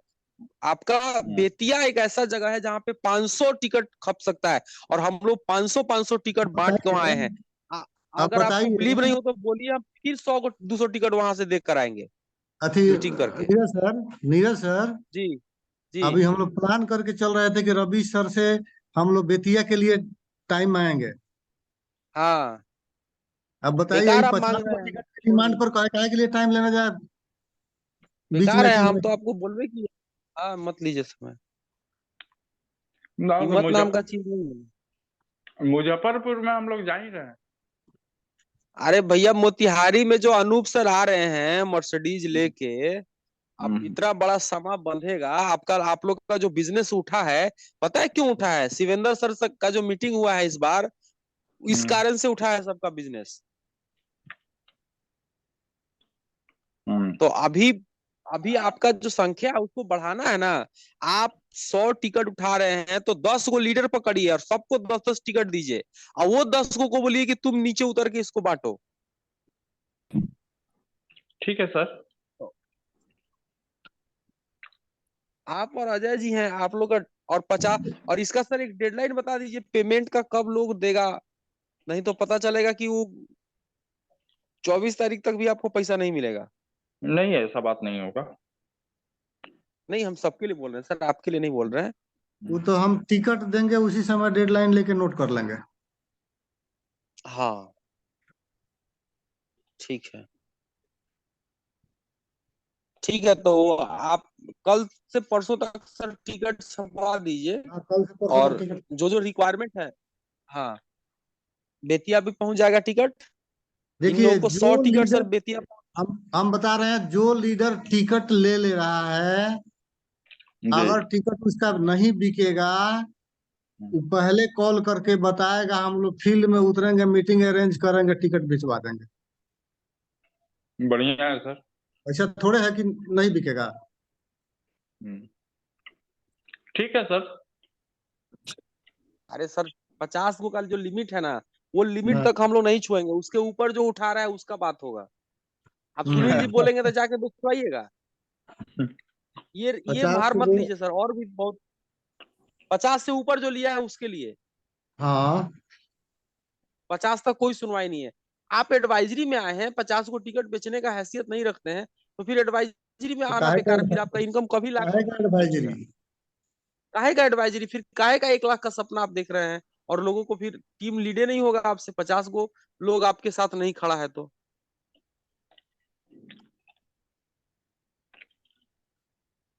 आपका बेतिया एक ऐसा जगह है जहाँ पे 500 टिकट खप सकता है, और हम लोग 500 टिकट बांट के वहां आए हैं। आप अगर आपको बताइए। बिलीव नहीं हो तो बोलिए, हम फिर 100 200 टिकट वहां से देख कर आएंगे अथी मीटिंग करके। नीरज सर जी जी। अभी हम लोग प्लान करके चल रहे थे कि रवि सर से हम लोग बेतिया के लिए टाइम आएंगे। हाँ, अब बताइए बेकार आप मांग 50 रहे हैं। टिकट की डिमांड पर काहे के लिए टाइम लेना जाए बीच बेकार है, मैचिंग हम में। तो आपको बोलवे की हाँ मत लीजिए समय। ना तो हिम्मत नाम का चीज नहीं है। मुजफ्फरपुर में हम लोग जा ही रहे हैं। अरे भैया, मोतिहारी में जो अनूप सर आ रहे हैं मर्सिडीज लेके, अब इतना बड़ा समा बंधेगा आपका, आप लोग का जो बिजनेस उठा है, पता है क्यों उठा है? शिवेंद्र सर का जो मीटिंग हुआ है इस बार, इस कारण से उठा है सबका बिजनेस। तो अभी अभी आपका जो संख्या है उसको बढ़ाना है ना। आप 100 टिकट उठा रहे हैं तो 10 को लीडर पकड़िए और सबको 10-10 टिकट दीजिए, और वो 10 को बोलिए कि तुम नीचे उतर के इसको बांटो। ठीक है सर। आप और अजय जी हैं, आप लोग का। और 50, और इसका सर एक डेडलाइन बता दीजिए पेमेंट का, कब लोग देगा? नहीं तो पता चलेगा कि वो 24 तारीख तक भी आपको पैसा नहीं मिलेगा। नहीं, ऐसा बात नहीं होगा। नहीं, हम सबके लिए बोल रहे हैं सर, आपके लिए नहीं बोल रहे हैं। वो तो हम टिकट देंगे उसी समय डेडलाइन लेके नोट कर लेंगे। हाँ ठीक है, ठीक है। तो आप कल से परसों तक सर टिकट छपवा दीजिए, कल से परसों और तक टिकट। जो जो रिक्वायरमेंट है, हाँ, बेतिया भी पहुंच जाएगा टिकट। इन देखिए लोगों को 100 जो टिकट सर लीडर, बेतिया। हम बता रहे हैं जो लीडर टिकट ले रहा है, अगर टिकट उसका नहीं बिकेगा, वो पहले कॉल करके बताएगा, हम लोग फील्ड में उतरेंगे, मीटिंग अरेंज करेंगे, टिकट भिजवा देंगे। बढ़िया है सर। ऐसा थोड़े है कि नहीं बिकेगा। ठीक है सर। अरे सर, 50 को का जो लिमिट है ना, वो लिमिट हाँ। तक हम लोग नहीं छुएंगे, उसके ऊपर जो उठा रहा है उसका बात होगा। अब सुनील जी बोलेंगे तो जाके दुखवाइएगा। ये 50 भार को मत वो। लीजिए सर, और भी बहुत। 50 से ऊपर जो लिया है उसके लिए, हाँ 50 तक कोई सुनवाई नहीं है। आप एडवाइजरी में आए हैं, 50 को टिकट बेचने का हैसियत नहीं रखते हैं, तो फिर एडवाइजरी में तो आना बेकार है, फिर आपका इनकम कभी लाख काहे का एडवाइजरी। काहे का एडवाइजरी, फिर काहे का 1 लाख का सपना आप देख रहे हैं, और लोगों को फिर टीम लीडे नहीं होगा आपसे, 50 को लोग आपके साथ नहीं खड़ा है तो।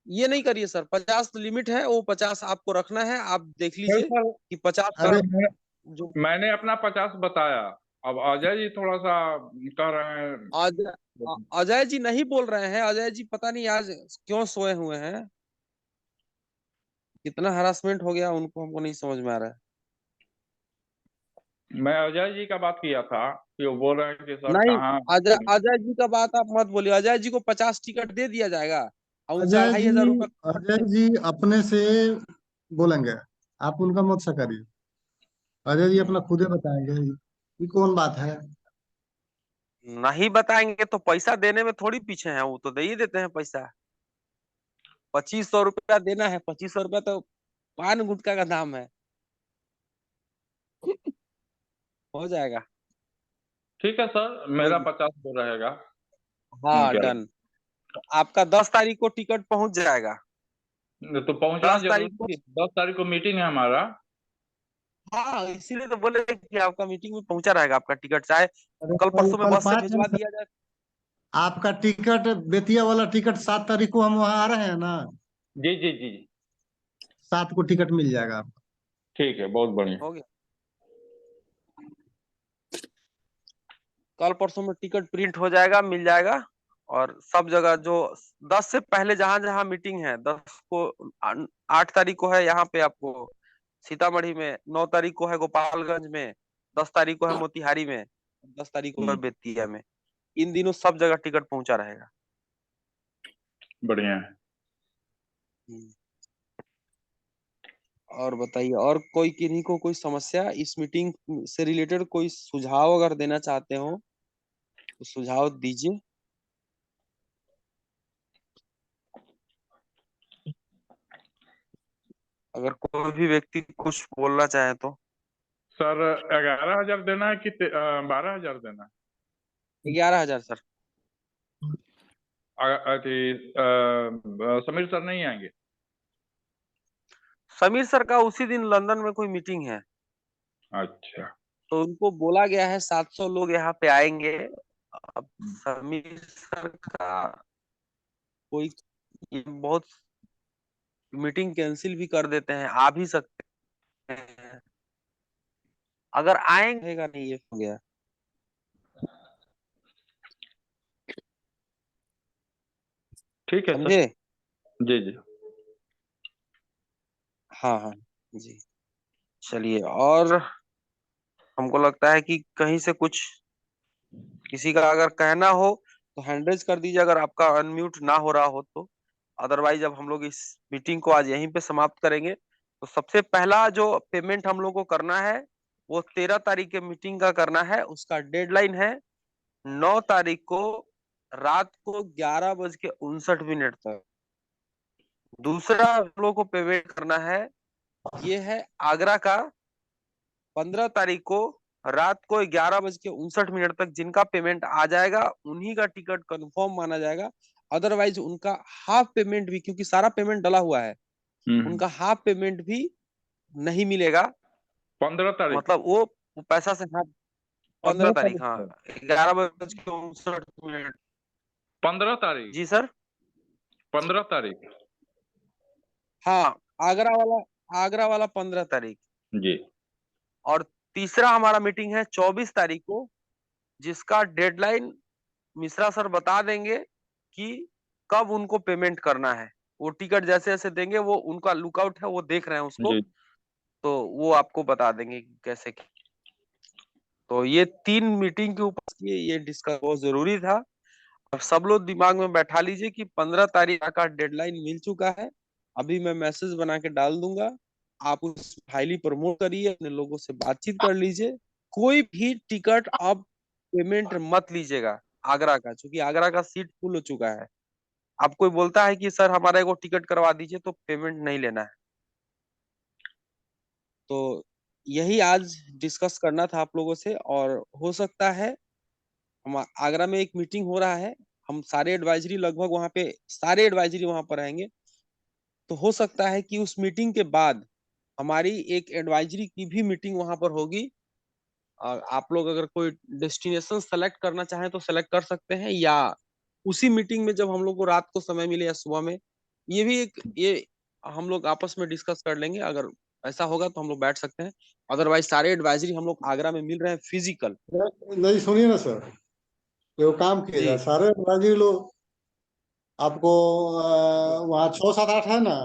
ये नहीं करिए सर, 50 लिमिट है, वो 50 आपको रखना है। आप देख लीजिए सर कि 50 सर, का जो मैंने अपना 50 बताया। अब अजय जी थोड़ा सा कह रहे हैं। अजय जी नहीं बोल रहे हैं। अजय जी पता नहीं आज क्यों सोए हुए हैं, कितना हरासमेंट हो गया उनको, हमको नहीं समझ में आ रहा है। मैं अजय जी का बात किया था कि वो बोल रहे हैं कि सर नहीं, कहाँ। अजय जी का बात आप मत बोलिए। अजय जी को 50 टिकट दे दिया जाएगा, और उनसे अजय जी 2,500 अजय जी अपने से बोलेंगे, आप उनका मत करिए। अजय जी अपना खुदे बताएंगे, ये कौन बात है। नहीं बताएंगे तो पैसा देने में थोड़ी पीछे हैं, वो तो दे ही देते हैं पैसा। 2500 रुपया देना है, 2500 रुपया तो पान गुटखा का दाम है। हो जाएगा। ठीक है सर, मेरा 50 तो रहेगा। हाँ क्या डन। आपका 10 तारीख को टिकट पहुंच जाएगा। तो पहुंचना 10 तारीख को। जरूरी है। 10 तारीख को मीटिंग है हमारा। हाँ, इसीलिए तो बोले कि आपका मीटिंग में पहुंचा रहेगा आपका टिकट, चाहे अरे कल कल परसों में कल बस से 5 है भिजवा सर। दिया जाए। आपका टिकट बेतिया वाला टिकट 7 तारीख को हम वहाँ आ रहे हैं ना। जी जी जी। 7 को टिकट मिल जाएगा आपको। ठीक है, बहुत बढ़िया। हो गया। कल परसों में टिकट प्रिंट हो जाएगा, मिल जाएगा। और सब जगह जो 10 से पहले जहां जहां मीटिंग है, 10 को 8 तारीख को है यहाँ पे आपको सीतामढ़ी में, 9 तारीख को है गोपालगंज में, 10 तारीख को है मोतिहारी में, 10 तारीख को है बेतिया में। इन दिनों सब जगह टिकट पहुंचा रहेगा। बढ़िया है। और बताइए, और कोई किन्हीं को कोई समस्या इस मीटिंग से रिलेटेड कोई सुझाव अगर देना चाहते हो तो सुझाव दीजिए। अगर कोई भी व्यक्ति कुछ बोलना चाहे तो। सर 11,000 देना है कि 12,000 देना 11,000 सर। समीर सर नहीं आएंगे? समीर सर का उसी दिन लंदन में कोई मीटिंग है। अच्छा। तो उनको बोला गया है 700 लोग यहाँ पे आएंगे। अब समीर सर का कोई बहुत मीटिंग कैंसिल भी कर देते हैं, आ भी सकते हैं। अगर आएंगे नहीं, ये हो गया। ठीक है समझे? सर। जी जी। हाँ हाँ जी। चलिए, और हमको लगता है कि कहीं से कुछ किसी का अगर कहना हो तो हैंड रेज कर दीजिए, अगर आपका अनम्यूट ना हो रहा हो तो। अदरवाइज अब हम लोग इस मीटिंग को आज यहीं पे समाप्त करेंगे। तो सबसे पहला जो पेमेंट हम लोग को करना है वो 13 तारीख के मीटिंग का करना है। उसका डेडलाइन है 9 तारीख को रात को 11:59 तक। दूसरा हम लोग को पेमेंट करना है, ये है आगरा का 15 तारीख को रात को 11:59 तक। जिनका पेमेंट आ जाएगा उन्हीं का टिकट कंफर्म माना जाएगा। अदरवाइज उनका हाफ पेमेंट भी, क्योंकि सारा पेमेंट डला हुआ है, उनका हाफ पेमेंट भी नहीं मिलेगा। 15 तारीख मतलब वो पैसा से हाथ 15 तारीख, हाँ 11:59। 15 तारीख जी सर। 15 तारीख हाँ, आगरा वाला 15 तारीख जी। और तीसरा हमारा मीटिंग है 24 तारीख को, जिसका डेडलाइन मिश्रा सर बता देंगे कि कब उनको पेमेंट करना है। वो टिकट जैसे जैसे देंगे, वो उनका लुकआउट है, वो देख रहे हैं उसको, तो वो आपको बता देंगे कैसे। तो ये 3 मीटिंग के ऊपर ये डिस्कस बहुत जरूरी था। अब सब लोग दिमाग में बैठा लीजिए कि 15 तारीख का डेडलाइन मिल चुका है। अभी मैं मैसेज बना के डाल दूंगा, आप उस हाईली प्रमोट करिए, अपने लोगों से बातचीत कर लीजिए। कोई भी टिकट अब पेमेंट मत लीजिएगा आगरा का, क्योंकि आगरा का सीट फुल हो चुका है। अब कोई बोलता है कि सर हमारा एगो टिकट करवा दीजिए, तो पेमेंट नहीं लेना है। तो यही आज डिस्कस करना था आप लोगों से। और हो सकता है हम आगरा में एक मीटिंग हो रहा है, हम सारे एडवाइजरी लगभग वहां पे सारे एडवाइजरी वहां पर रहेंगे। तो हो सकता है कि उस मीटिंग के बाद हमारी एक एडवाइजरी की भी मीटिंग वहां पर होगी। और आप लोग अगर कोई डेस्टिनेशन सेलेक्ट करना चाहें तो सेलेक्ट कर सकते हैं, या उसी मीटिंग में जब हम लोग को रात को समय मिले या सुबह में, ये हम लोग आपस में डिस्कस कर लेंगे। अगर ऐसा होगा तो हम लोग बैठ सकते हैं। अदरवाइज सारे एडवाइजरी हम लोग आगरा में मिल रहे हैं फिजिकल। नहीं, सुनिए ना सर, वो काम किएगा, जी। सारे एडवाइजरी लोग आपको वहाँ 6, 7, 8 है ना?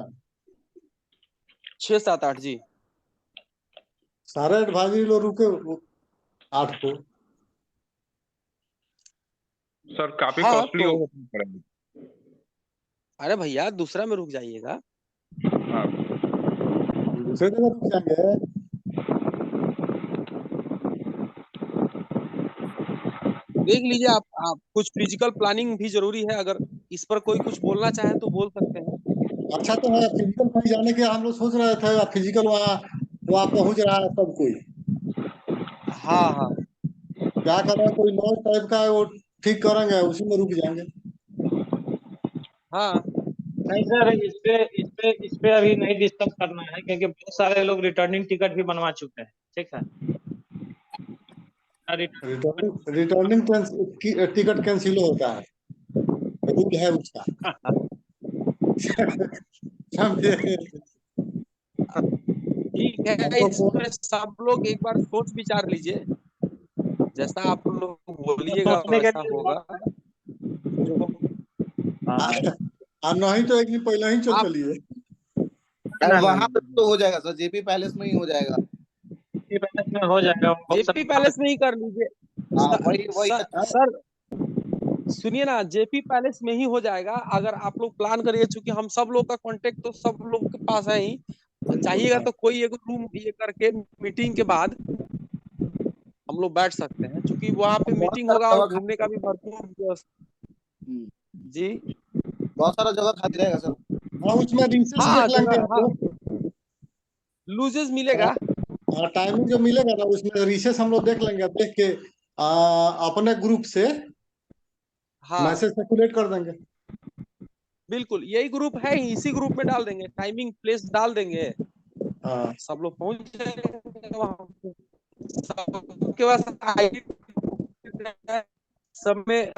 6, 7, 8 जी। सारे एडवाइजरी लोग रुके 8 को। सर काफी हाँ कॉस्टली तो पड़ेगा। अरे भैया दूसरा में रुक जाइएगा। दूसरे जगह रुक जाएंगे। देख लीजिए, आप कुछ फिजिकल प्लानिंग भी जरूरी है। अगर इस पर कोई कुछ बोलना चाहे तो बोल सकते हैं। अच्छा तो है, फिजिकल कहीं जाने के हम लोग सोच रहे थे, फिजिकल वहाँ पहुंच रहा है सब कोई। हाँ हाँ। क्या कर रहे हैं, कोई लॉज टाइप का है वो ठीक करेंगे, उसी में रुक जाएंगे। हाँ नहीं सर, इस पे अभी नहीं डिस्कस करना है, क्योंकि बहुत सारे लोग रिटर्निंग टिकट भी बनवा चुके हैं। ठीक है, रिटर्निंग टिकट कैंसिल होता है, रूल है उसका। समझे? ठीक है, इस पर सब लोग एक बार सोच विचार लीजिए, जैसा आप लोग बोलिएगा सोचने के वैसा लिए होगा। नहीं तो एक दिन पहले ही चल आप चलिए। वहां पे तो हो जाएगा सर, जेपी पैलेस में ही हो जाएगा। पैलेस में हो जाएगा। जेपी पैलेस में ही कर लीजिए। वही सर सुनिए ना, जेपी पैलेस में ही हो जाएगा। अगर आप लोग प्लान करिए, चूंकि हम सब लोग का कांटेक्ट तो सब लोग के पास है ही, चाहिएगा तो कोई एक रूम ये करके मीटिंग के बाद हम लोग बैठ सकते हैं, क्योंकि वहाँ पे मीटिंग होगा और घूमने का भी भरपूर जी बहुत सारा जगह खाली रहेगा सर। हाँ उसमें रिसेस हाँ देख लेंगे जगह हम हाँ लोग। लूजेस मिलेगा। हाँ टाइमिंग जो मिलेगा ना उसमें रिसेस हम लोग देख लेंगे, देख के अपने ग्रुप से हाँ मैसेज सर्कुलेट कर देंगे। बिल्कुल यही ग्रुप है, इसी ग्रुप में डाल देंगे, टाइमिंग प्लेस डाल देंगे, हाँ सब लोग पहुंच जाएंगे वहाँ पे। सबके पास आईडी सब में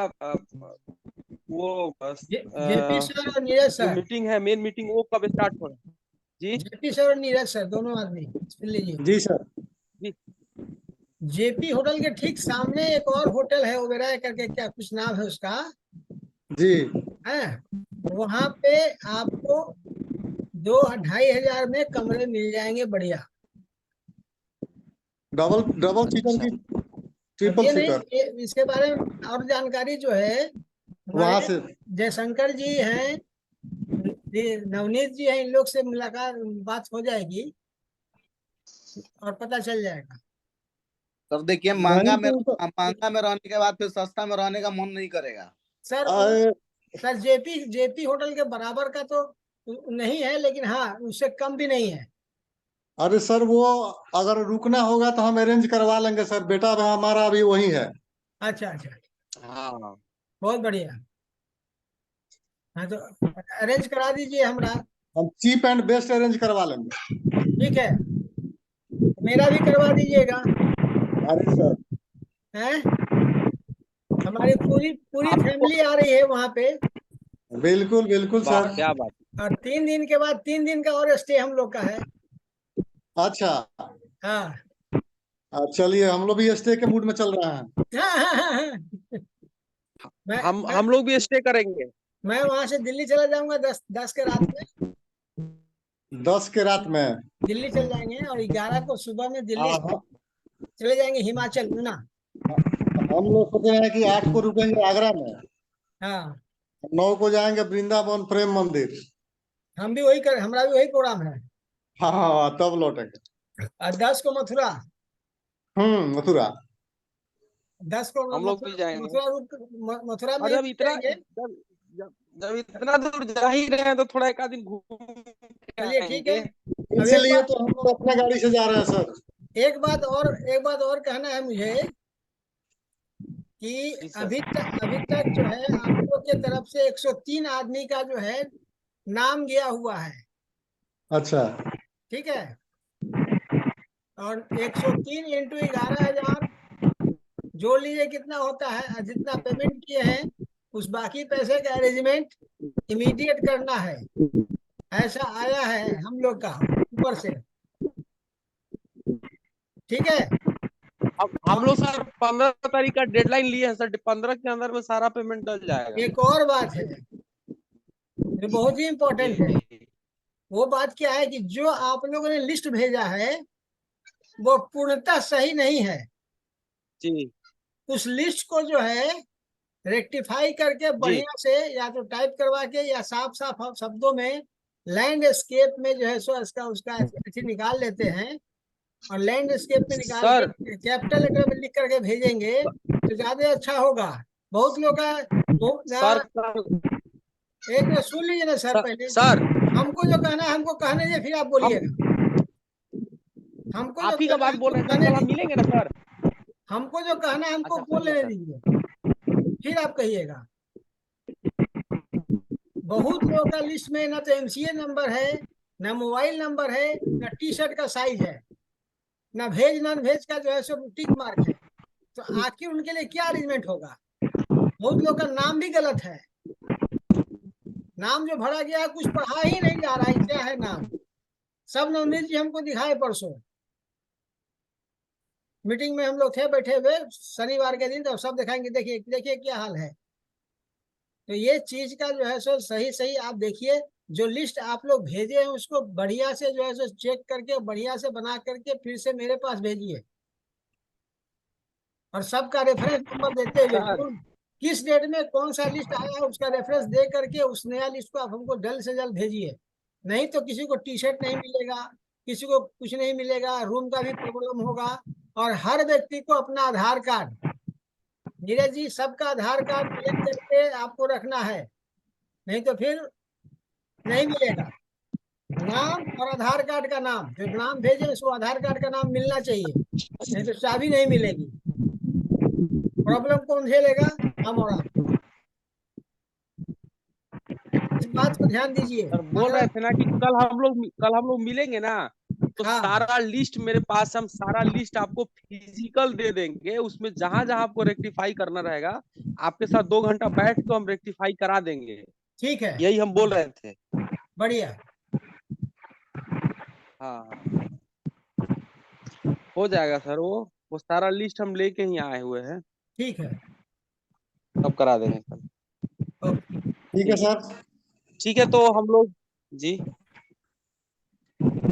वो जेपी सर और नीरज जो सर, मीटिंग है मेन मीटिंग वो कब स्टार्ट हो रहा है जी? जेपी सर और नीरज सर दोनों आदमी सुन लीजिए। जी सर। जी जेपी होटल के ठीक सामने एक और होटल है ओबेरॉय करके, क्या कुछ नाम है उसका जी है, वहां पे आपको 2-2,500 में कमरे मिल जाएंगे बढ़िया। डबल सीटर की अब ट्रिपल ये नहीं, सीटर इसके बारे में और जानकारी जो है वहां हमारे से जयशंकर जी हैं, नवनीत जी हैं, इन लोग से मुलाकात बात हो जाएगी और पता चल जाएगा। सर देखिए महंगा में रहने के बाद फिर सस्ता में रहने का मन नहीं करेगा सर सर जेपी होटल के बराबर का तो नहीं है, लेकिन हाँ उससे कम भी नहीं है। अरे सर वो अगर रुकना होगा तो हम अरेंज करवा लेंगे सर, बेटा हमारा अभी वही है। अच्छा अच्छा हाँ बहुत बढ़िया। हाँ तो अरेंज करा दीजिए हमरा। हम चीप एंड बेस्ट अरेंज करवा लेंगे। ठीक है, मेरा भी करवा दीजिएगा। अरे सर हैं, हमारी पूरी पूरी फैमिली आ रही है वहाँ पे। बिल्कुल बिल्कुल सर। क्या बात। और 3 दिन के बाद 3 दिन का और स्टे हम लोग का है। अच्छा हाँ चलिए हम लोग भी स्टे के मूड में चल रहे हैं। हम लोग भी स्टे करेंगे। मैं वहां से दिल्ली चला जाऊंगा 10 के रात में। 10 के रात में दिल्ली चल जाएंगे और 11 को सुबह में दिल्ली से चले जाएंगे हिमाचल ऊना। हम लोग सोच रहे हैं कि 8 को रुकेंगे आगरा में, हाँ 9 को जाएंगे वृंदावन प्रेम मंदिर। हम भी वही कर, हमारा भी वही प्रोग्राम है। हाँ तब लौटेंगे। और 10 को मथुरा। मथुरा 10 को हम लोग भी जाएंगे। मथुरा में और जब इतना दूर जा ही रहे हैं तो थोड़ा एक आध दिन घूम चलिए ठीक है। इसीलिए तो हम लोग अपना गाड़ी से जा रहे हैं सर। एक बात और कहना है मुझे कि अभी तक जो है आप लोग के तरफ से 103 आदमी का जो है नाम गया हुआ है। अच्छा ठीक है, और 103 इंटू 11,000 जोड़ लीजिए कितना होता है। जितना पेमेंट किए हैं उस बाकी पैसे का अरेंजमेंट इमीडिएट करना है। ऐसा आया है हम लोग का ऊपर से। ठीक है, अब हम लोग सर 15 तारीख का डेडलाइन लिए हैं सर, 15 के अंदर में सारा पेमेंट डल जाएगा। एक और बात है जो बहुत ही इम्पोर्टेंट है। वो बात क्या है कि जो आप लोगों ने लिस्ट भेजा है वो पूर्णतः सही नहीं है जी। उस लिस्ट को जो है रेक्टिफाई करके बढ़िया से या तो टाइप करवा के या साफ साफ शब्दों में लैंडस्केप में जो है सो उसका निकाल लेते हैं और लैंडस्केप में निकाल के कैपिटल लेटर में लिख करके भेजेंगे तो ज्यादा अच्छा होगा। बहुत लोग का एक मिनट सुन लीजिए ना सर। पहले सर हमको जो कहना है हमको कहने दीजिए, फिर आप बोलिएगा। हमको आप ही का बात बोल रहे हैं सर, मिलेंगे ना सर। हमको जो कहना है हमको बोल लेने दीजिए, फिर आप कहिएगा। बहुत लोगों का लिस्ट में ना तो एमसीए नंबर है, ना मोबाइल नंबर है, ना टी शर्ट का साइज है, ना भेज नॉन भेज का जो है सो टिक मार्क है। तो आखिर उनके लिए क्या अरेंजमेंट होगा। बहुत लोग का नाम भी गलत है, नाम जो भरा गया है कुछ पढ़ा ही नहीं जा रहा है, क्या है नाम। सब नवनीत जी हमको दिखाए परसों मीटिंग में, हम लोग थे बैठे हुए शनिवार के दिन, तो सब दिखाएंगे। देखिए देखिए क्या हाल है। तो ये चीज का जो है सो सही आप देखिए। जो लिस्ट आप लोग भेजे हैं उसको बढ़िया से जो है सो चेक करके बढ़िया से बना करके फिर से मेरे पास भेजिए और सबका रेफरेंस नंबर देते हुए किस डेट में कौन सा लिस्ट आया है उसका रेफरेंस दे करके उस नया लिस्ट को आप हमको जल्द से जल्द भेजिए। नहीं तो किसी को टी शर्ट नहीं मिलेगा, किसी को कुछ नहीं मिलेगा, रूम का भी प्रॉब्लम होगा। और हर व्यक्ति को अपना आधार कार्ड, नीरज जी, सबका आधार कार्ड कलेक्ट करके आपको रखना है, नहीं तो फिर नहीं मिलेगा। नाम और आधार कार्ड का नाम, जो नाम भेजे उसको आधार कार्ड का नाम मिलना चाहिए, नहीं तो चाबी नहीं मिलेगी। प्रॉब्लम कौन झेलेगा? हम और आप। इस बात को ध्यान दीजिए। सर बोल रहे थे ना कि कल हम लोग मिलेंगे ना, तो हाँ। सारा लिस्ट मेरे पास, हम सारा लिस्ट आपको फिजिकल दे देंगे। उसमें जहां जहां आपको रेक्टिफाई करना रहेगा, आपके साथ 2 घंटा बैठ के हम रेक्टिफाई करा देंगे। ठीक है, यही हम बोल रहे थे। बढ़िया। हाँ, हो जाएगा सर। वो सारा लिस्ट हम लेके ही आए हुए हैं, ठीक है, सब करा देंगे सर। ओके। ठीक है सर। ठीक है, तो हम लोग जी